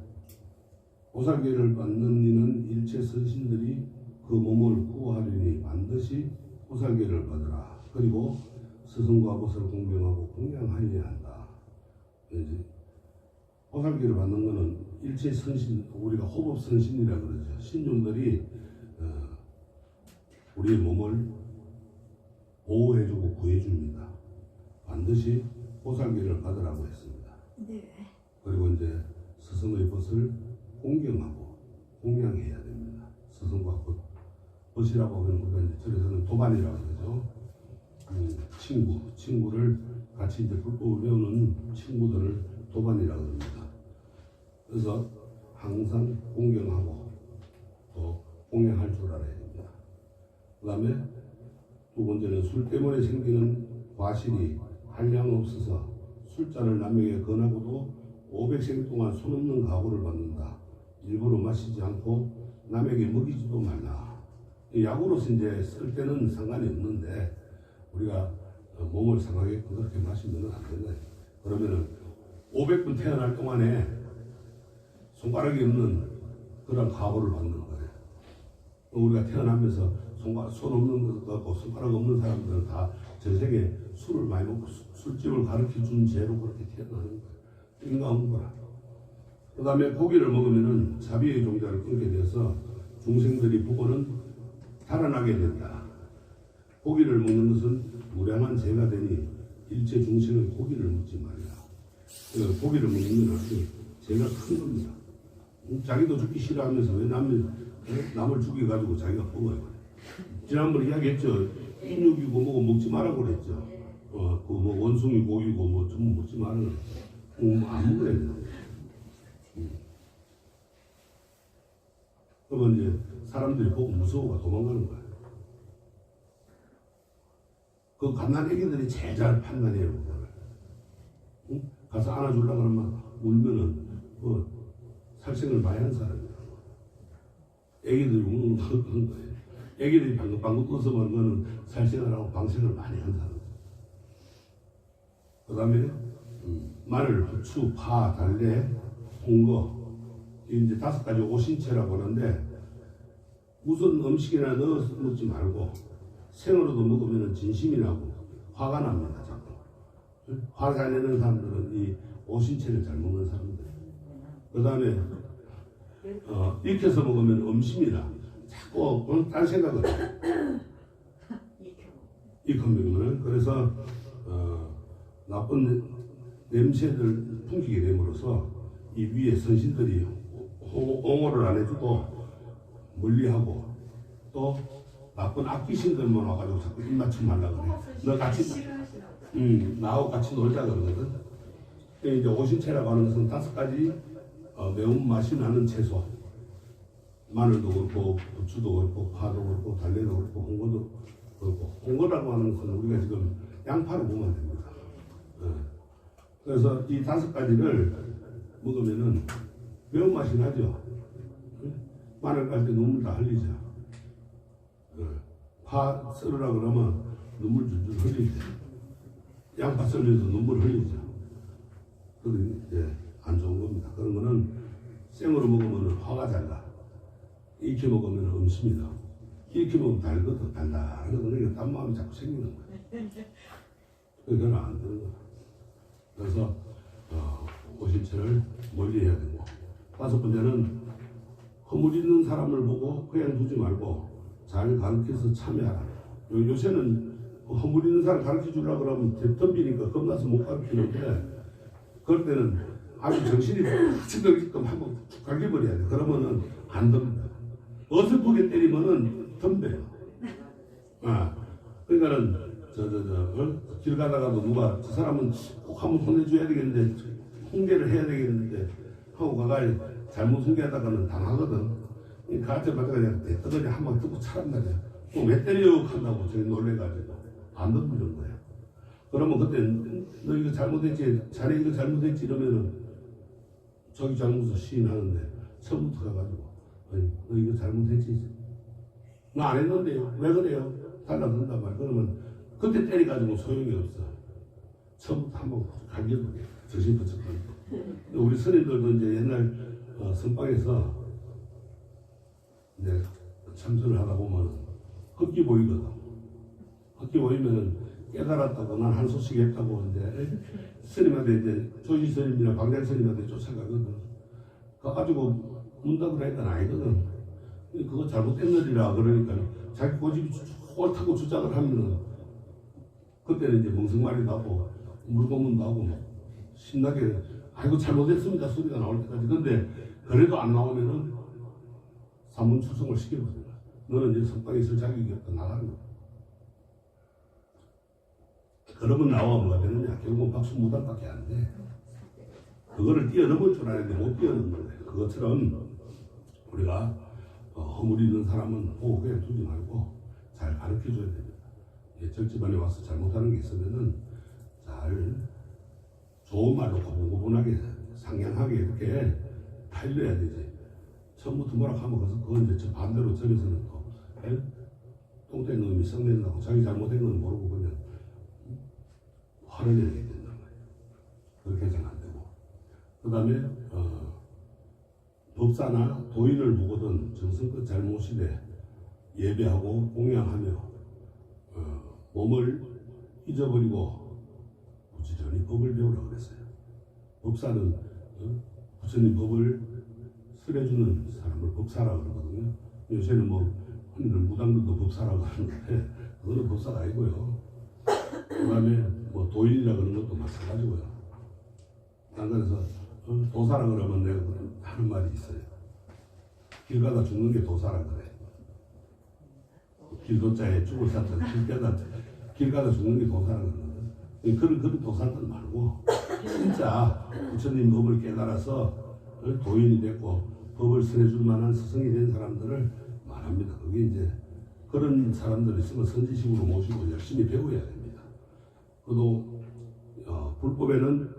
Speaker 1: 보살계를 받는 이는 일체 선신들이 그 몸을 구하리니 반드시 보살계를 받으라. 그리고 스승과 보살 공경하고 공양하여야 한다. 이제 보살계를 받는 것은 일체 선신, 우리가 호법 선신이라 그러죠. 신중들이 우리의 몸을 보호해주고 구해줍니다. 반드시 보살계를 받으라고 했습니다.
Speaker 2: 네.
Speaker 1: 그리고 이제 스승의 벗을 공경하고 공양해야 됩니다. 스승과 벗이라고 하면 우리가 이제 절에서는 도반이라고 그러죠. 친구를 같이 이제 불법을 배우는 친구들을 도반이라고 합니다. 그래서 항상 공경하고 또 공양할 줄 알아야 됩니다. 그 다음에 두 번째는 술 때문에 생기는 과실이 한량 없어서 술잔을 남에게 권하고도 500생 동안 손 없는 각오를 받는다. 일부러 마시지 않고 남에게 먹이지도 말라. 약으로서 이제 쓸 때는 상관이 없는데 우리가 몸을 상하게 그렇게 마시면 안 된다. 그러면은 500분 태어날 동안에 손가락이 없는 그런 각오를 받는 거예요. 우리가 태어나면서 손 없는 거, 손가락 없는 사람들은 다 전생에 술을 많이 먹고 술집을 가르쳐 준 죄로 그렇게 태어나는 거예요. 인간한 거라. 그 다음에 고기를 먹으면은 자비의 종자를 끊게 되어서 중생들이 보고는 달아나게 된다. 고기를 먹는 것은 무량한 죄가 되니 일체 중생의 고기를 먹지 말라. 고기를 먹는 건 아주 죄가 큰 겁니다. 자기도 죽기 싫어하면서 왜 남을 죽여가지고 자기가 먹어요. 지난번에 이야기했죠. 인육이고 뭐고 먹지 말라고 그랬죠. 그 뭐 원숭이 고기고 뭐 전부 먹지 말라고 그랬죠. 안 먹어야 돼요. 그러면 이제 사람들이 보고 무서워가 도망가는 거예요. 그 갓난 애기들이 제일 잘 판단해요. 그거를. 응? 가서 안아주려고 하면 울면은 뭐 살생을 많이 한 사람이야. 애기들이 우는 거예요. 애기들이 방금 떠서 먹는 거는 살생을 하고 방생을 많이 한 사람. 그 다음에 마늘, 부추, 파, 달래, 홍거 이제 5가지 오신채라고 하는데 무슨 음식이나 넣어서 먹지 말고 생으로도 먹으면 진심이 나고 화가 납니다. 자꾸 화가 내는 사람들은 이 오신채를 잘 먹는 사람들. 그 다음에 익혀서 먹으면 음심이나 자꾸 딴 생각을 해요. 익혀먹으면. 그래서 나쁜 냄새를 풍기게 됨으로써 이 위에 선신들이 옹호를 안 해주고 멀리하고 또 나쁜 악귀신들만 와가지고 자꾸 입맞춤 하려고 그래. 너 같이 나하고 같이 놀자 그러거든. 이제 오신채라고 하는 것은 5가지 매운맛이 나는 채소, 마늘도 그렇고 부추도 그렇고 파도 그렇고 달래도 그렇고 홍고도 그렇고. 홍고라고 하는 것은 우리가 지금 양파를 보면 됩니다. 그래서 이 5가지를 먹으면은 매운맛이 나죠. 마늘 깔 때 눈물 다 흘리죠. 파 썰으라 그러면 눈물 줄줄 흘리죠. 양파 썰면서 눈물 흘리죠. 그게 이제 안 좋은 겁니다. 그런 거는 생으로 먹으면 화가 잘 나. 익혀 먹으면 음심이 나고, 익혀 먹으면 달거든. 달달하거든. 그러니까 딴 마음이 자꾸 생기는 거예요. 그건 안 되는 거야. 그래서 오신채를 멀리 해야 되고, 5번째는 허물 있는 사람을 보고 그냥 두지 말고 잘 가르쳐서 참여하라. 요새는 허물 있는 사람 가르쳐 주려고 그러면 덤비니까 겁나서 못 가르치는데, 그럴 때는 아주 정신이 찌들게끔 한번 쭉 갈겨버려야 돼. 그러면은 안 덤벼. 어설프게 때리면은 덤벼요. 그러니까는 길 가다가도 누가 저 사람은 꼭 한번 혼내줘야 되겠는데, 훈계를 해야 되겠는데 하고 가가지고 잘못 훈계하다가는 당하거든. 가한테 맞다가 그냥 떠더니 한번 듣고 차란 말이야. 왜 때려 한다고 저기 놀래가지고 안 덤비는 거야. 그러면 그때 너 이거 잘못했지, 자네 이거 잘못했지 이러면은 저기 잘못해서 시인하는데 처음부터 가가지고 너 이거 잘못했지? 나 안 했는데 왜 그래요? 달라붙는단 말이야. 그러면 그때 때려가지고 소용이 없어. 처음부터 한번 갈겨도 돼. 정신부처럼. 우리 스님들도 이제 옛날 선방에서 이제 참선을 하다 보면 헛기 보이거든. 헛기 보이면은 깨달았다고 난 한 소식 했다고 이제 스님한테 이제 조지 스님이나 방장 스님한테 쫓아가거든. 그거 가지고 문답을 하니까 아니거든. 그거 잘못됐느리라 그러니까 자기 고집이 옳다고 주장을 하면은 그때는 이제 멍석말이도 하고 물고문도 하고 막 신나게 아이고 잘못했습니다 소리가 나올 때까지. 근데 그래도 안 나오면은 사문 출석을 시켜버려요. 너는 이제 선방에 있을 자격이 없다 나가는 거야. 그러면 나와 뭐가 되느냐? 결국은 박수 무당밖에 안 돼. 그거를 뛰어넘을 줄 아는데 못 뛰어넘는 거예요. 그것처럼 우리가 허물이는 사람은 보고 그냥 두지 말고 잘 가르쳐 줘야 됩니다. 절집안에 와서 잘못하는 게 있으면은 잘 좋은 말로 고분고분하게 상냥하게 이렇게 타일러야 되지. 처음부터 뭐라 하면 그건 이제 저 반대로 저기서는 또 똥된 놈이 썩낸다고 자기 잘못된 건 모르고 그냥 화를 내게 된단 말이에요. 그렇게 해서는 안 되고. 그 다음에 법사나 도인을 보거든 정성껏 잘 모시되 예배하고 공양하며 몸을 잊어버리고 부지런히 법을 배우라고 그랬어요. 법사는 부처님 법을 설해주는 사람을 법사라고 그러거든요. 요새는 뭐 흔히들 무당들도 법사라고 하는데 그거는 법사가 아니고요. 그 다음에 뭐 도인이라 그러는 것도 마찬가지고요. 난 그래서 도사라 그러면 내가 하는 말이 있어요. 길 가다 죽는 게 도사라 그래. 길도자에 죽을 사람 길 가다 죽는 게 도사라 그러거든. 그런 도사들 말고 진짜 부처님 법을 깨달아서 도인이 됐고 법을 설해줄 만한 스승이 된 사람들을 말합니다. 그게 이제 그런 사람들을 있으면 선지식으로 모시고 열심히 배워야 됩니다. 그도 불법에는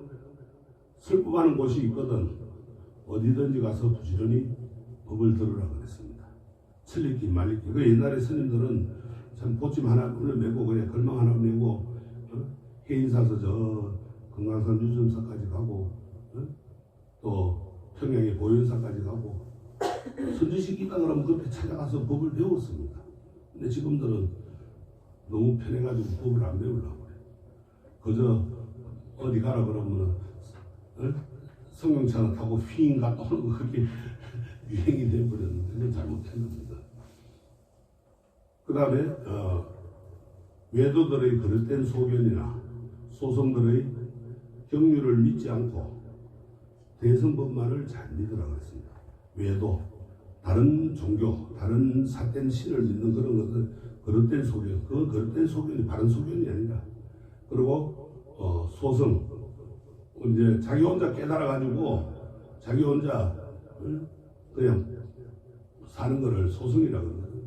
Speaker 1: 설법하는 곳이 있거든 어디든지 가서 부지런히 법을 들으라 그랬습니다. 틀리기 말리기. 그 옛날에 스님들은 참 보침 하나 올려매고 그냥 걸망 하나 메고 해인사서 저 금강산 유전사까지 가고 또 평양의 보현사까지 가고 선지식 있다 그러면 그때 찾아가서 법을 배웠습니다. 근데 지금들은 너무 편해가지고 법을 안 배우려고 그래. 그저 어디 가라 그러면 성경차는 타고 휘잉 갔다 오는 거 그게 유행이 돼버렸는데 그건 잘못된 겁니다. 그 다음에 외도들의 그릇된 소견이나 소송들의 경륜을 믿지 않고 대성법만을 잘 믿으라고 했습니다. 외도, 다른 종교, 다른 삿된 신을 믿는 그런 것은 그릇된 소견, 그건 그릇된 소견이 바른 소견이 아니라. 그리고 소성, 이제 자기 혼자 깨달아가지고 자기 혼자 그냥 사는 거를 소성이라고 그러거든.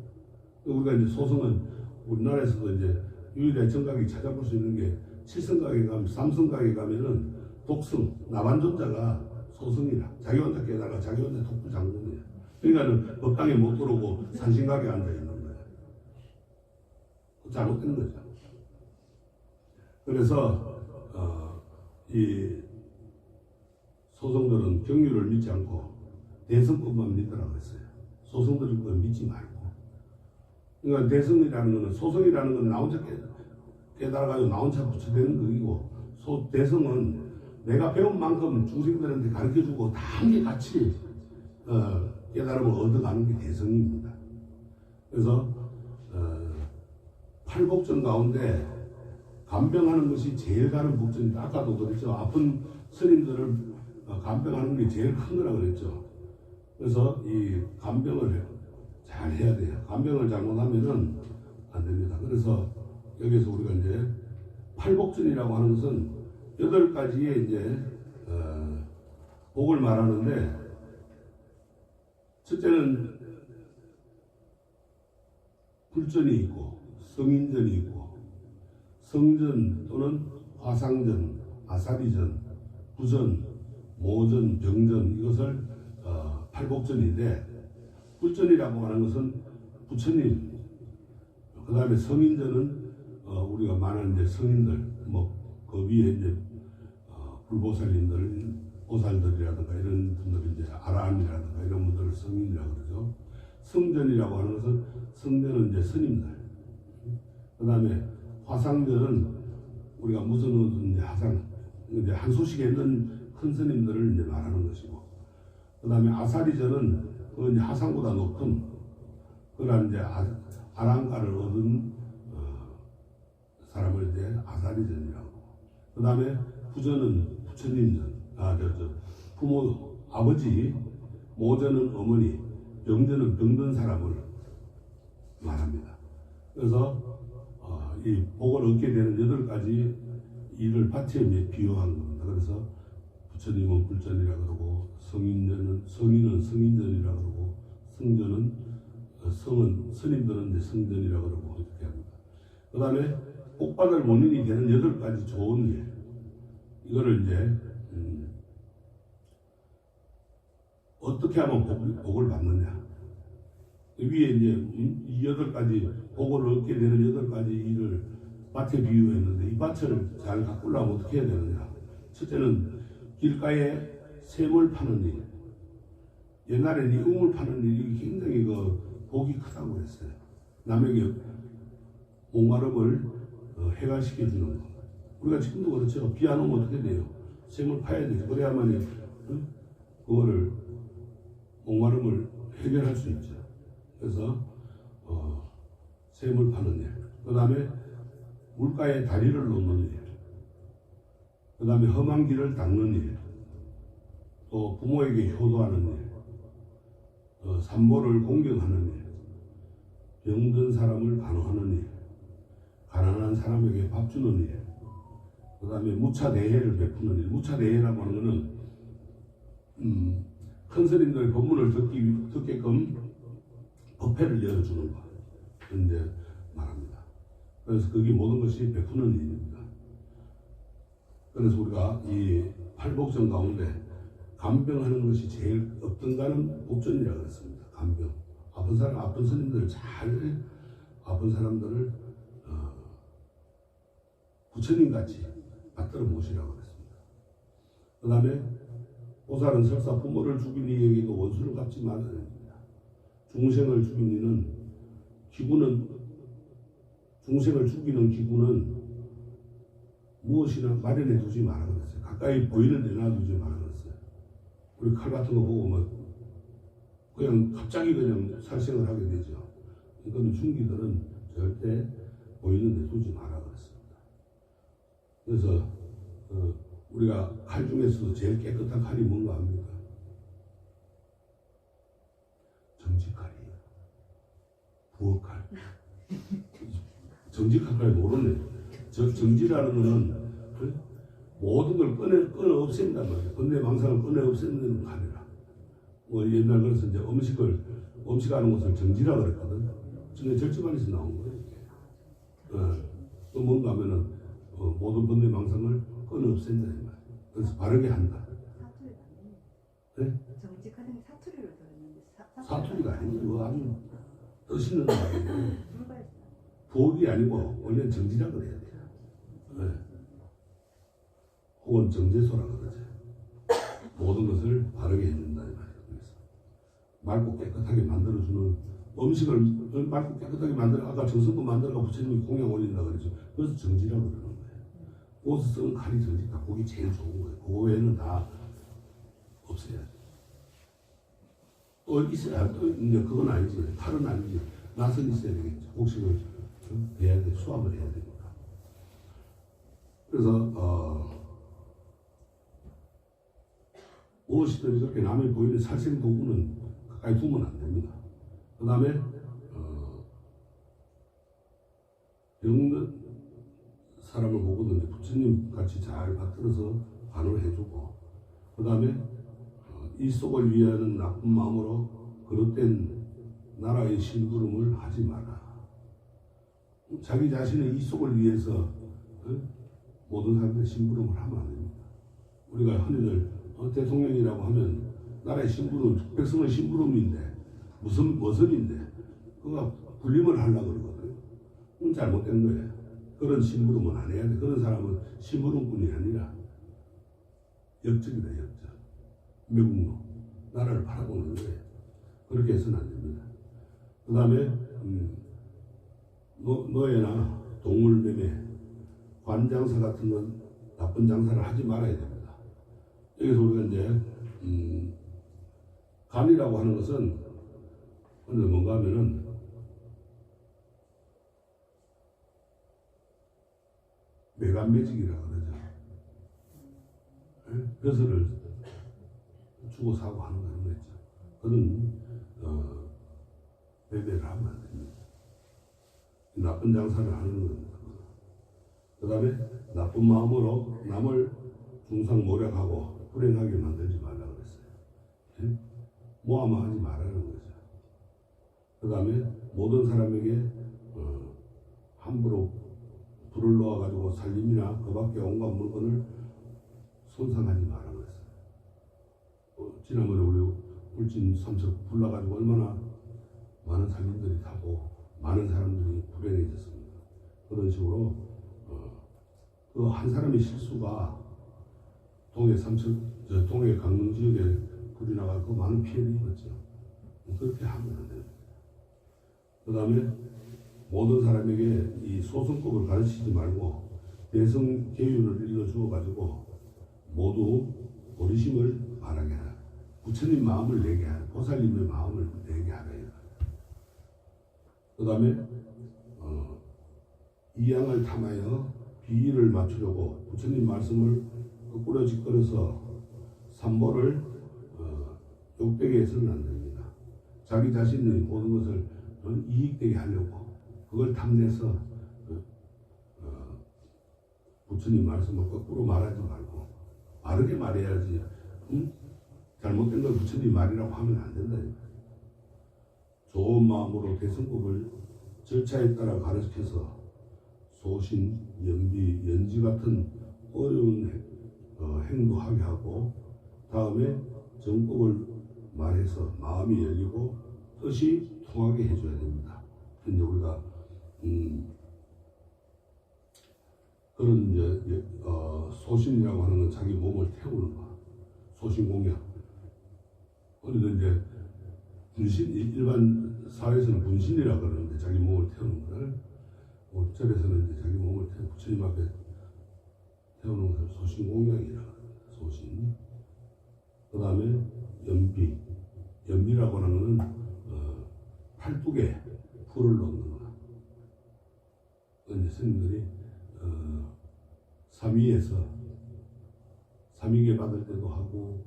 Speaker 1: 우리가 이제 소성은 우리나라에서도 이제 유일하게 정각이 찾아볼 수 있는 게 칠성각에 가면, 삼성각에 가면은 독성, 나반존자가 소성이라. 자기 혼자 깨달아, 자기 혼자 독부장군이야. 그러니까는 법당에 못 들어오고 산신각에 앉아 있는 거야. 잘못된 거죠. 그래서 이 소성들은 경륜을 믿지 않고 대성법만 믿으라고 했어요. 소성들은 그걸 믿지 말고. 그러니까 대성이라는 것은 소성이라는 건 나 혼자 깨달아가지고 나 혼자 부처되는 것이고 대성은 내가 배운 만큼 중생들한테 가르쳐주고 다 함께 같이 깨달음을 얻어가는 게 대성입니다. 그래서 팔복전 가운데 간병하는 것이 제일 다른 복전이다. 아까도 그랬죠. 아픈 스님들을 간병하는 게 제일 큰 거라고 그랬죠. 그래서 이 간병을 잘 해야 돼요. 간병을 잘못하면은 안 됩니다. 그래서 여기서 우리가 이제 팔복전이라고 하는 것은 8가지의 이제 복을 말하는데, 첫째는 불전이 있고 성인전이 있고 성전 또는 화상전, 아사리전, 부전, 모전, 병전, 이것을 팔복전인데, 불전이라고 하는 것은 부처님, 그 다음에 성인전은 우리가 많은 이제 성인들, 뭐, 그 위에 이제, 불보살님들, 보살들이라든가 이런 분들 이제 아라함이라든가 이런 분들을 성인이라고 그러죠. 성전이라고 하는 것은 성전은 이제 스님들. 그 다음에 화상전은 우리가 무슨 이제 하상, 이제 한 소식에 있는 큰 스님들을 이제 말하는 것이고, 그 다음에 아사리전은 그 이제 하상보다 높은 그런 이제 아랑가를 얻은 사람을 이제 아사리전이라고. 그 다음에 부전은 부처님전, 부모, 아버지, 모전은 어머니, 병전은 병든 사람을 말합니다. 그래서 이 복을 얻게 되는 8가지 일을 바치에 비유한 겁니다. 그래서 부처님은 불전이라 그러고, 성인은 성인전이라 그러고, 성은 스님들은 이제 성전이라 그러고 이렇게 합니다. 그 다음에 복받을 원인이 되는 8가지 좋은 일, 이거를 이제 어떻게 하면 복을 받느냐. 위에 이제 이 8가지 복을 얻게 되는 8가지 일을 밭에 비유했는데, 이 밭을 잘 가꾸려면 어떻게 해야 되느냐. 첫째는 길가에 샘을 파는 일. 옛날에는 이 우물 파는 일이 굉장히 그 복이 크다고 했어요. 남에게 목마름을 해결시켜주는 거. 우리가 지금도 그렇죠. 비 안 오면 어떻게 돼요? 샘을 파야 되죠. 그래야만 그거를 목마름을 해결할 수 있죠. 그래서 샘을 파는 일. 그 다음에 물가에 다리를 놓는 일. 그 다음에 험한 길을 닦는 일. 또 부모에게 효도하는 일. 산모를 공경하는 일. 병든 사람을 간호하는 일. 가난한 사람에게 밥 주는 일. 그 다음에 무차대해를 베푸는 일. 무차대해라고 하는 것은 큰 스님들의 법문을 듣게끔 법회를 열어주는 것. 이제 말합니다. 그래서 그게 모든 것이 베푸는 일입니다. 그래서 우리가 이 팔복전 가운데 간병하는 것이 제일 없던가는 복전이라고 그랬습니다. 간병. 아픈 스님들 잘 아픈 사람들을 부처님같이 받들어 모시라고 그랬습니다. 그 다음에 보살은 설사 부모를 죽인 이에게도 원수를 갚지 말아야 됩니다. 중생을 죽인 이는 중생을 죽이는 기구는 무엇이나 마련해 두지 말아 그랬어요. 가까이 보이는 데 놔두지 말아 그랬어요. 우리 칼 같은 거 보고 막 그냥 갑자기 그냥 살생을 하게 되죠. 이거는 중기들은 절대 보이는 데 두지 마라 그랬습니다. 그래서 우리가 칼 중에서도 제일 깨끗한 칼이 뭔가 합니까? 정직칼이에요. 부엌칼. 정직칼 모르네. 정지라는 것은 모든 걸 끊어 없앤단 말이에요. 번뇌망상을 끊어 없애는 칼이라. 뭐 옛날 그래서 이제 음식하는 것을 정지라 그랬거든. 근데 절지반에서 나온 거예요. 또 뭔가 하면은 모든 번뇌망상을 끊어 없앤다 이 말이에요. 그래서 바르게 한다. 네?
Speaker 2: 정직하는 게 사투리로 들었는데
Speaker 1: 사투리가 아니고 아주 뜻있는 말이에요. 부엌이 아니고 원래는 정지라 그래야 돼요. 네. 혹은 정제소라 그러죠. 모든 것을 바르게 해준다 이 말이에요. 그래서 맑고 깨끗하게 만들어주는 음식을 맑고 깨끗하게 만들어, 아까 정성도 만들어가 부처님이 공양 올린다 그러죠. 그래서 정지라고 그러는 거예요. 옷을 쓰는 칼이 정지다. 그게 제일 좋은 거예요. 그거 외에는 다 없애야 돼. 또 있어야, 또 이제 그건 아니지. 칼은 아니지. 낫은 있어야 되겠죠. 곡식을 해야 돼. 수확을 해야 되니까. 그래서 무엇이든 이렇게 남의 보이는 살생 도구는 가까이 두면 안 됩니다. 그 다음에 병든 사람을 보고도 부처님 같이 잘 받들어서 반을 해주고, 그 다음에 이 속을 위하는 나쁜 마음으로 그릇된 나라의 심부름을 하지 마라. 자기 자신의 이 속을 위해서 모든 사람들의 심부름을 하면 안 됩니다. 우리가 흔히들 대통령이라고 하면 나라의 심부름, 백성의 심부름인데 무슨 머선인데 그가 군림을 하려고 그러거든요. 그건 잘못된 거예요. 그런 심부름은 안 해야 돼. 그런 사람은 심부름꾼이 아니라 역적이다, 역적. 매국노. 나라를 팔아보는 거예요. 그렇게 해서는 안 됩니다. 그 다음에 노예나 동물 매매, 관장사 같은 건 나쁜 장사를 하지 말아야 됩니다. 여기서 우리가 이제 간이라고 하는 것은 뭔가 하면은 매간매직이라 그러죠. 벼슬을 주고 사고 하는 거죠. 그런 매매를 하면 안 됩니다. 나쁜 장사를 하는 겁니다. 그 다음에 나쁜 마음으로 남을 중상모략하고 불행하게 만들지 말라고 그랬어요. 모함하지 말라는 거죠. 그 다음에 모든 사람에게 함부로 불을 놓아가지고 살림이나 그 밖에 온갖 물건을 손상하지 말라고 그랬어요. 지난번에 우리 울진 삼척 불나가지고 얼마나 많은 살림들이 타고 많은 사람들이 불행해졌습니다. 그런 식으로 그 한 사람의 실수가 동해 강릉 지역에 불이 나가고 많은 피해를 입었죠. 그렇게 하면 안 됩니다. 그 다음에 모든 사람에게 이 소승법을 가르치지 말고 대성 계율을 일러주어 가지고 모두 보리심을 바라게 하라. 부처님 마음을 내게 하라. 보살님의 마음을 내게 하라. 그 다음에 이양을 탐하여 비위를 맞추려고 부처님 말씀을 거꾸로 짓거려서 삼보를 욕되게 해서는 안 됩니다. 자기 자신의 모든 것을 이익되게 하려고 그걸 탐내서 부처님 말씀을 거꾸로 말하지 말고 바르게 말해야지. 잘못된 걸 부처님 말이라고 하면 안 된다. 좋은 마음으로 대승법을 절차에 따라 가르쳐서 소신, 연비, 연지 같은 어려운 행동하게 하고 다음에 정법을 말해서 마음이 열리고 뜻이 통하게 해줘야 됩니다. 근데 우리가 그런 이제 소신이라고 하는 건 자기 몸을 태우는 거, 소신공양. 우리도 이제 분신, 일반 사회에서는 분신이라고 그러는데 자기 몸을 태우는 걸, 절에서는 이제 자기 몸을 태우고 부처님 앞에 태우는 것을 소신공양이라고 합니다. 소신. 그 다음에 연비라고 하는 것은 팔뚝에 불을 넣는 거. 이제 스님들이 삼위계 받을 때도 하고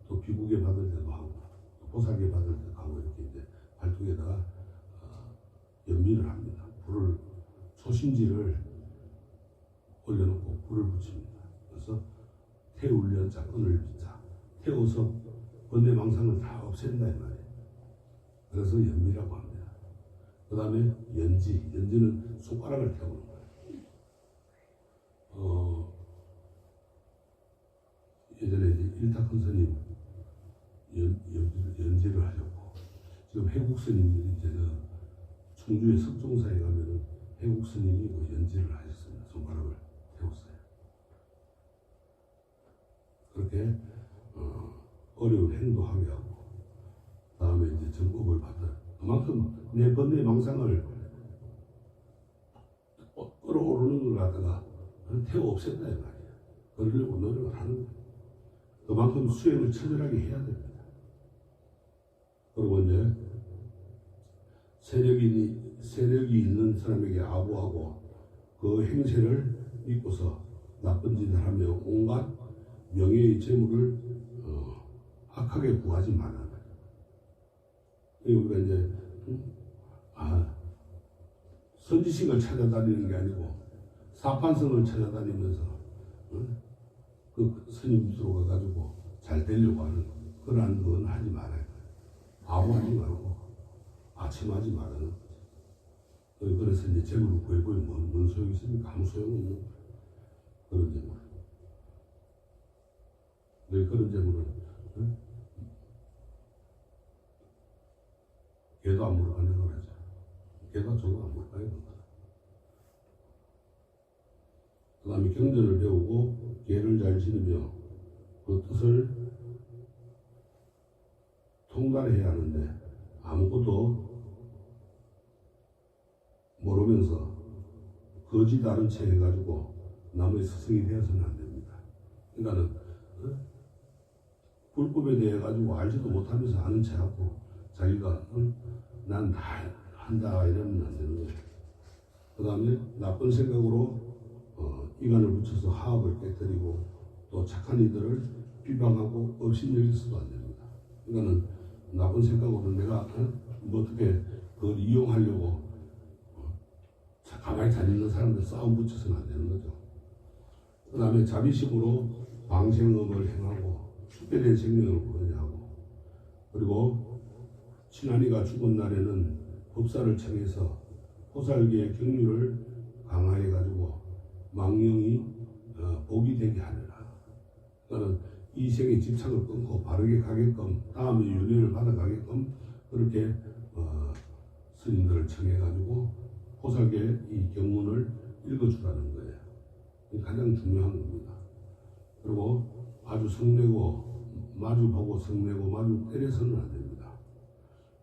Speaker 1: 또 비국에 받을 때도 하고 또 보살계 받을 때도 하고 이렇게 이제 팔뚝에다가 연미를 합니다. 불을 초심지를 올려놓고 불을 붙입니다. 그래서 태울련 자권을 비자 태워서 번뇌망상을 다 없앤다 이 말이에요. 그래서 연미라고 합니다. 그 다음에 연지는 손가락을 태우는 거예요. 예전에 이제 일타큰 스님 연지를 하셨고 지금 해국 스님들이 이제 충주의 석종사에 가면은 해국 스님이 그 연지를 하셨습니다. 손가락을 태웠어요. 그렇게 어려운 행동하게 하고 다음에 이제 정법을 받아 그만큼 내 번뇌 망상을 끌어오르는 걸 갖다가 태워 없앤다 이 말이에요. 그러려고 노력을 하는 거예요. 그만큼 수행을 처절하게 해야 됩니다. 그리고 이제 세력이 있는 사람에게 아부하고 그 행세를 믿고서 나쁜 짓을 하며 온갖 명예의 재물을 악하게 구하지 말라. 우리가 이제 선지식을 찾아다니는 게 아니고 사판성을 찾아다니면서 그 스님 밑으로 가가지고 잘 되려고 하는 그러한 건 하지 말아요. 아부하지 말고 아침하지 말라는 거지. 그래서 이제 재물을 구해보면 뭔 소용이 있습니까? 아무 소용없는 그런 재물. 왜 그런 재물은 개도 안 물어가는 거라죠. 개가 저도 안 물어가요. 그 다음에 경전을 배우고 계를 잘 지르며 그 뜻을 통달해야 하는데 아무것도 모르면서 거짓 아는 체 해가지고 남의 스승이 되어서는 안 됩니다. 그러니까는 불법에 대해 가지고 알지도 못하면서 아는 체하고 자기가 난 다 한다 이러면 안 되는 거예요. 그 다음에 나쁜 생각으로 이간을 붙여서 화합을 깨뜨리고 또 착한 이들을 비방하고 업신여기서도 안 됩니다. 그러니까는 나쁜 생각으로 내가 뭐 어떻게 그걸 이용하려고 가만히 다니는 사람들 싸움 붙여서는 안 되는 거죠. 그 다음에 자비심으로 방생업을 행하고 축배된 생명을 구하게 하고 그리고 친환이가 죽은 날에는 법사를 청해서 호살기의 경륜을 강화해 가지고 망령이 복이 되게 하리라. 그러니까 이 생의 집착을 끊고 바르게 가게끔 다음에 윤회를 받아가게끔 그렇게 스님들을 청해 가지고 호살기의 이 경문을 읽어주라는 거예요. 이게 가장 중요한 겁니다. 그리고 아주 성내고 마주 보고 성내고 마주 때려서는 안 됩니다.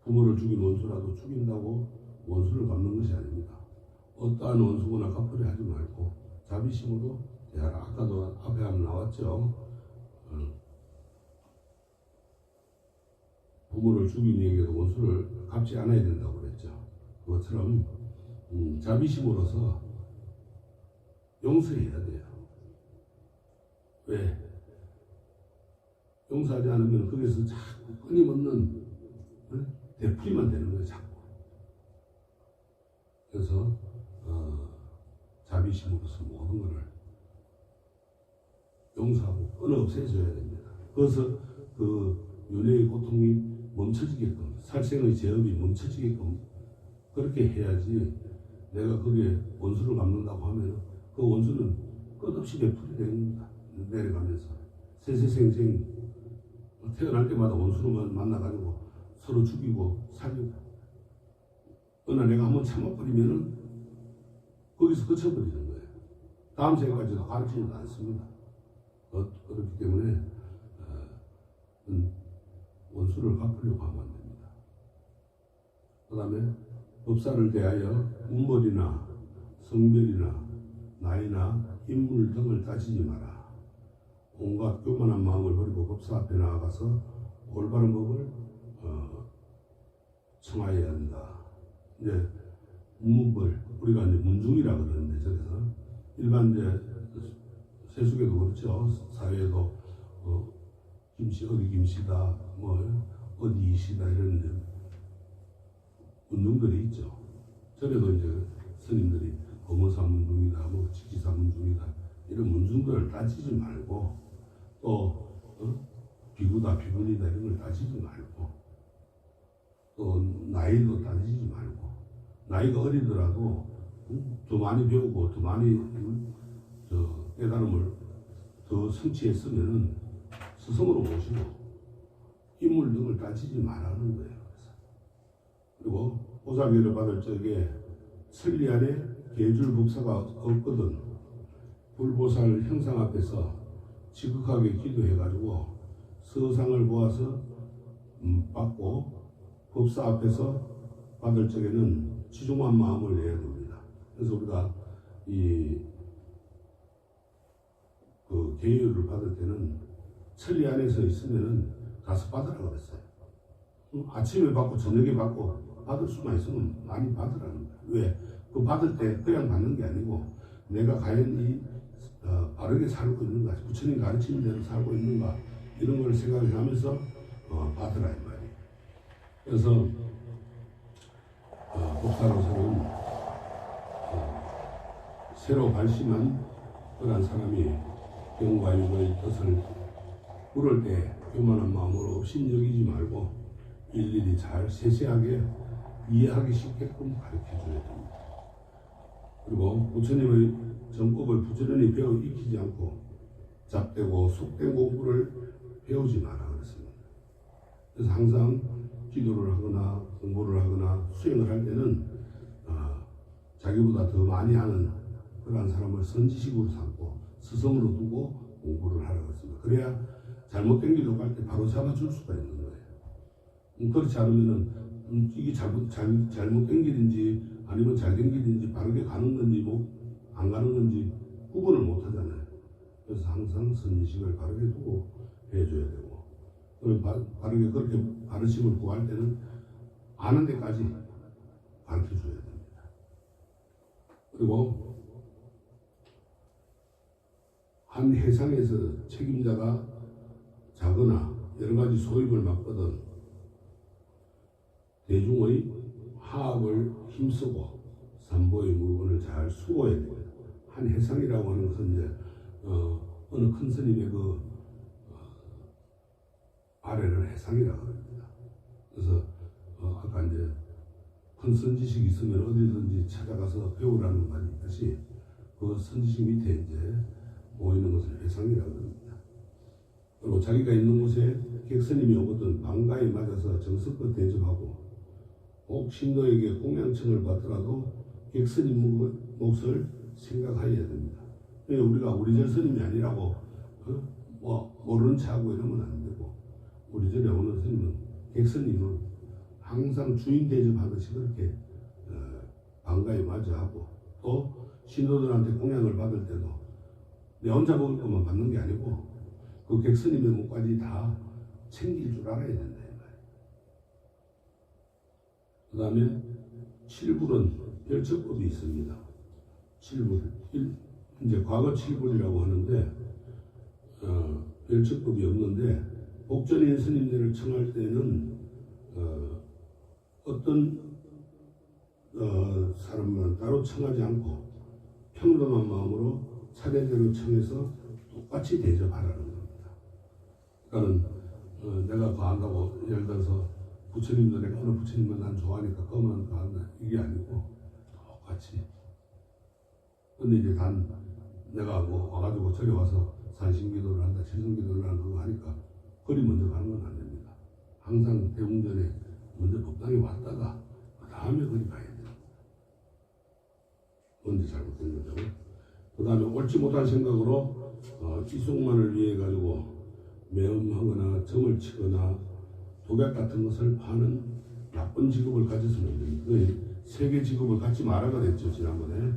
Speaker 1: 부모를 죽인 원수라도 죽인다고 원수를 갚는 것이 아닙니다. 어떠한 원수거나 갚으려 하지 말고 자비심으로 대하라. 아까도 앞에 한번 나왔죠. 부모를 죽인 이에게도 원수를 갚지 않아야 된다고 그랬죠. 그것처럼 자비심으로서 용서해야 돼요. 왜? 용서하지 않으면 거기서 자꾸 끊임없는 되풀이만 되는 거예요. 자꾸. 그래서 자비심으로서 모든 것을 용서하고 끊어 없애줘야 됩니다. 그래서 그 윤회의 고통이 멈춰지게끔 살생의 제업이 멈춰지게끔 그렇게 해야지 내가 거기에 원수를 갚는다고 하면 그 원수는 끝없이 되풀이 됩니다. 내려가면서 세세생생 태어날 때마다 원수를 만나가지고 서로 죽이고 살리고 그러나 내가 한번 참아버리면은 거기서 그쳐버리는 거예요. 다음 생까지도 가르치지도 않습니다. 그렇기 때문에 원수를 갚으려고 하면 안 됩니다. 그 다음에 법사를 대하여 운벌이나 성별이나 나이나 인물 등을 따지지 마라. 온갖 교만한 마음을 버리고 법사 앞에 나아가서 올바른 법을 청하여야 한다. 이제 문벌 우리가 이제 문중이라 그러는데 저래서 일반 이제 세속에도 그렇죠. 사회에도 김씨 어디 김씨다 뭐 어디 이씨다 이런 문중들이 있죠. 저래도 이제 스님들이 검어사 문중이다 뭐 직지사 문중이다 이런 문중들을 따지지 말고 또 비구다 비군이다 이런 걸 따지지 말고 또 나이도 따지지 말고 나이가 어리더라도 더 많이 배우고 더 많이 깨달음을 더 성취했으면은 스승으로 모시고 인물 등을 따지지 말라는 거예요. 그리고 보살계를 받을 적에 천리 안에 계줄 법사가 없거든 불보살 형상 앞에서 지극하게 기도해가지고 서상을 보아서 받고 법사 앞에서 받을 적에는 지중한 마음을 내야 됩니다. 그래서 우리가 그 계율을 받을 때는 천리 안에서 있으면은 가서 받으라고 그랬어요. 아침에 받고 저녁에 받고 받을 수만 있으면 많이 받으라는 거예요. 왜? 그 받을 때 그냥 받는 게 아니고 내가 과연 바르게 살고 있는가, 부처님 가르치는 대로 살고 있는가 이런 걸 생각하면서 받으라 이 말이에요. 그래서 법사로서는 새로 발심한 그런 사람이 경과 육의 뜻을 물을 때 교만한 마음으로 업신여기지 말고 일일이 잘 세세하게 이해하기 쉽게끔 가르쳐줘야 됩니다. 그리고 부처님의 정법을 부지런히 배워 익히지 않고 잡되고 속된 공부를 배우지 마라 그랬습니다. 그래서 항상 기도를 하거나 공부를 하거나 수행을 할 때는 자기보다 더 많이 하는 그러한 사람을 선지식으로 삼고 스승으로 두고 공부를 하라고 했습니다. 그래야 잘못된 길로 갈 때 바로 잡아줄 수가 있는 거예요. 그렇지 않으면은 이게 잘못된 길인지 아니면 잘된 길인지 바르게 가는 건지 뭐 안 가는 건지 구분을 못 하잖아요. 그래서 항상 선지식을 바르게 두고 해줘야 되고, 바르게 그렇게 바르심을 구할 때는 아는 데까지 가르쳐 줘야 됩니다. 그리고 한 해상에서 책임자가 자거나 여러 가지 소입을 맡거든 대중의 화합을 힘쓰고 삼보의 물건을 잘 수호해야 됩니다. 한 해상이라고 하는 것은 이제 어느 큰 스님의 아래를 해상이라고 합니다. 그래서 아까 이제 큰 선지식이 있으면 어디든지 찾아가서 배우라는 말이 있듯이 그 선지식 밑에 이제 모이는 것을 해상이라고 합니다. 그리고 자기가 있는 곳에 객스님이 오거든 반가에 맞아서 정성껏 대접하고, 꼭 신도에게 공양청을 받더라도 객스님 몫을 생각하여야 됩니다. 우리가 우리 절 스님이 아니라고 뭐 모르는 척하고 이러면 안 되고, 우리 절에 오는 스님은 객스님은 항상 주인 대접하듯이 그렇게 반가에 맞이하고, 또 신도들한테 공양을 받을 때도 내 혼자 먹을 것만 받는 게 아니고 그 객스님의 몫까지 다 챙길 줄 알아야 된다. 그 다음에 7불은 별척법이 있습니다. 7불, 이제 과거 7불이라고 하는데 별척법이 없는데, 복전인 스님들을 청할 때는 어떤 사람만 따로 청하지 않고 평등한 마음으로 차례대로 청해서 똑같이 대접하라는 겁니다. 그러니까 내가 가한다고 예를 들어서 부처님도 내가 어느 부처님만 난 좋아하니까 그만 가한다 이게 아니고 똑같이. 근데 이제 단 내가 뭐 와가지고 저리 와서 산신기도를 한다 칠성기도를 한다 그거 하니까 거리 먼저 가는 건 안 됩니다. 항상 대웅전에 먼저 법당에 왔다가 그 다음에 거리 가야 돼요. 언제 잘못된 거죠. 그 다음에 옳지 못한 생각으로 이속만을 위해 가지고 매음하거나 점을 치거나 독약 같은 것을 파는 나쁜 직업을 가져서는 안 됩니다. 세계 직업을 갖지 말아가 됐죠 지난번에.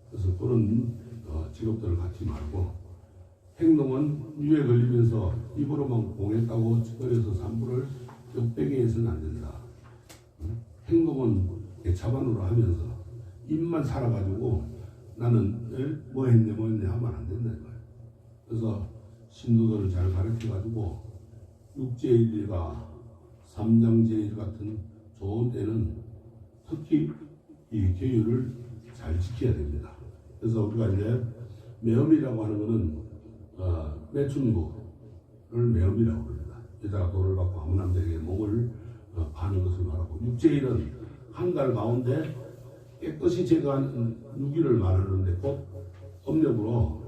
Speaker 1: 그래서 그런 직업들을 갖지 말고, 행동은 유에 걸리면서 입으로만 공했다고 거려서 산불을 뚝배기에 해서는 안 된다. 행동은 개차반으로 하면서 입만 살아가지고 나는 뭐 했네 하면 안 된다 이거예요. 그래서 신도들을 잘 가르쳐가지고 육제일과 삼장제일 같은 좋은 때는 특히 이 계율을 잘 지켜야 됩니다. 그래서 우리가 이제 매음이라고 하는 것은 매춘부를 매음이라고 합니다. 여자가 돈을 받고 아무 남자에게 목을 파는 것을 말하고, 육제일은 한 달 가운데 깨끗이 제거한 유기를 말하는데 꼭 음력으로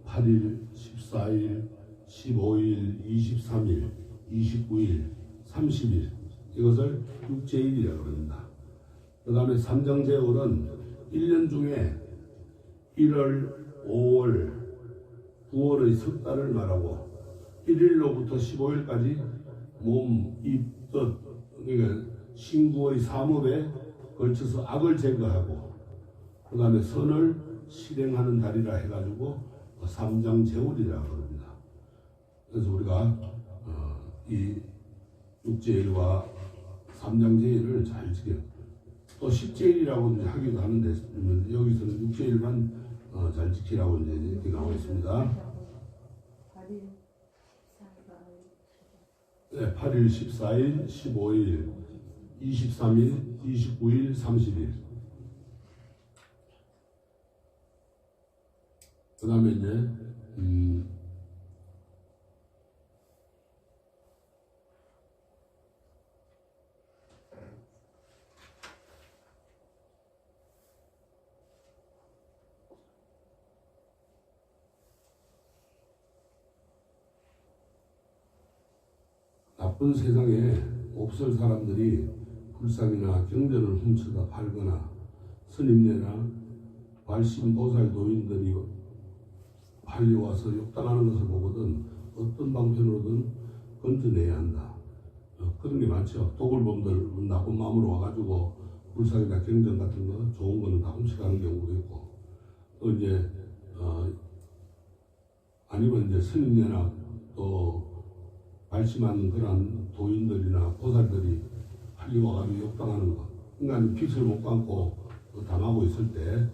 Speaker 1: 8일, 14일, 15일, 23일, 29일, 30일 이것을 육제일이라고 합니다. 그 다음에 삼정제월은 1년 중에 1월, 5월, 9월의 석 달을 말하고 1일로부터 15일까지 몸, 입, 뜻, 그러니까 신구의 삼업에 걸쳐서 악을 제거하고 그 다음에 선을 실행하는 달이라 해가지고 삼장제월이라고 합니다. 그래서 우리가 이 육제일과 삼장제일을 잘 지켜요. 또 십제일이라고 하기도 하는데 여기서는 육제일만 잘 지키라고 이제 이렇게 나와 있습니다. 8일, 14일, 15일, 23일, 29일, 30일. 그 다음에 이제 나쁜 세상에 없을 사람들이 불상이나 경전을 훔쳐다 팔거나 스님네나 발신보살 도인들이 팔려와서 욕당하는 것을 보거든 어떤 방편으로든 건져내야 한다. 그런 게 많죠. 도굴범들 나쁜 마음으로 와가지고 불상이나 경전 같은 거 좋은 거는 다 훔쳐가는 경우도 있고, 또 이제 아니면 이제 스님네나 또 발심하는 그런 도인들이나 보살들이 팔려와가지고 욕당하는 거. 인간이 빚을 못 감고 당하고 있을 때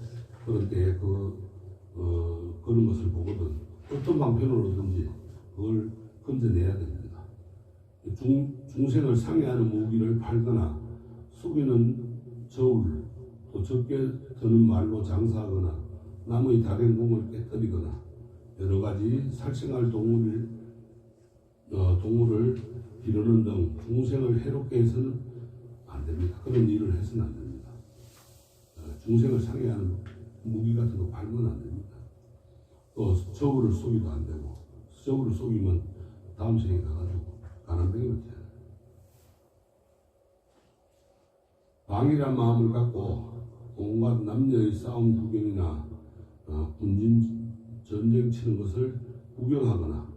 Speaker 1: 그럴 때 그런 것을 보거든 어떤 방편으로든지 그걸 건져내야 됩니다. 중생을 상해하는 무기를 팔거나 속이는 저울, 또 적게 드는 말로 장사하거나 남의 다른 공을 깨뜨리거나 여러 가지 살생할 동물을 기르는 등 중생을 해롭게 해서는 안 됩니다. 그런 일을 해서는 안 됩니다. 중생을 상해하는 무기 같은 거 팔면 안 됩니다. 또 저울을 쏘기도 안 되고, 저울을 쏘기면 다음 생에 가가지고 가난뱅이로 태어나요. 방이란 마음을 갖고 온갖 남녀의 싸움 구경이나 군진 전쟁 치는 것을 구경하거나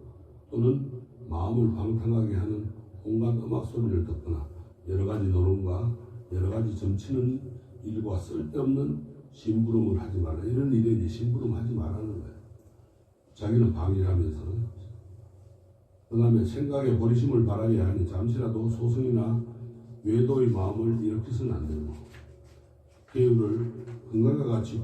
Speaker 1: 또는 마음을 방탕하게 하는 온갖 음악 소리를 듣거나 여러 가지 노름과 여러 가지 점치는 일과 쓸데없는 심부름을 하지 말라. 이런 일에 이제 심부름 하지 말라는 거예요. 자기는 방이라면서. 그 다음에 생각에 버리심을 바라야 하니 잠시라도 소승이나 외도의 마음을 일으켜서는 안 되고, 계율을 건강과 같이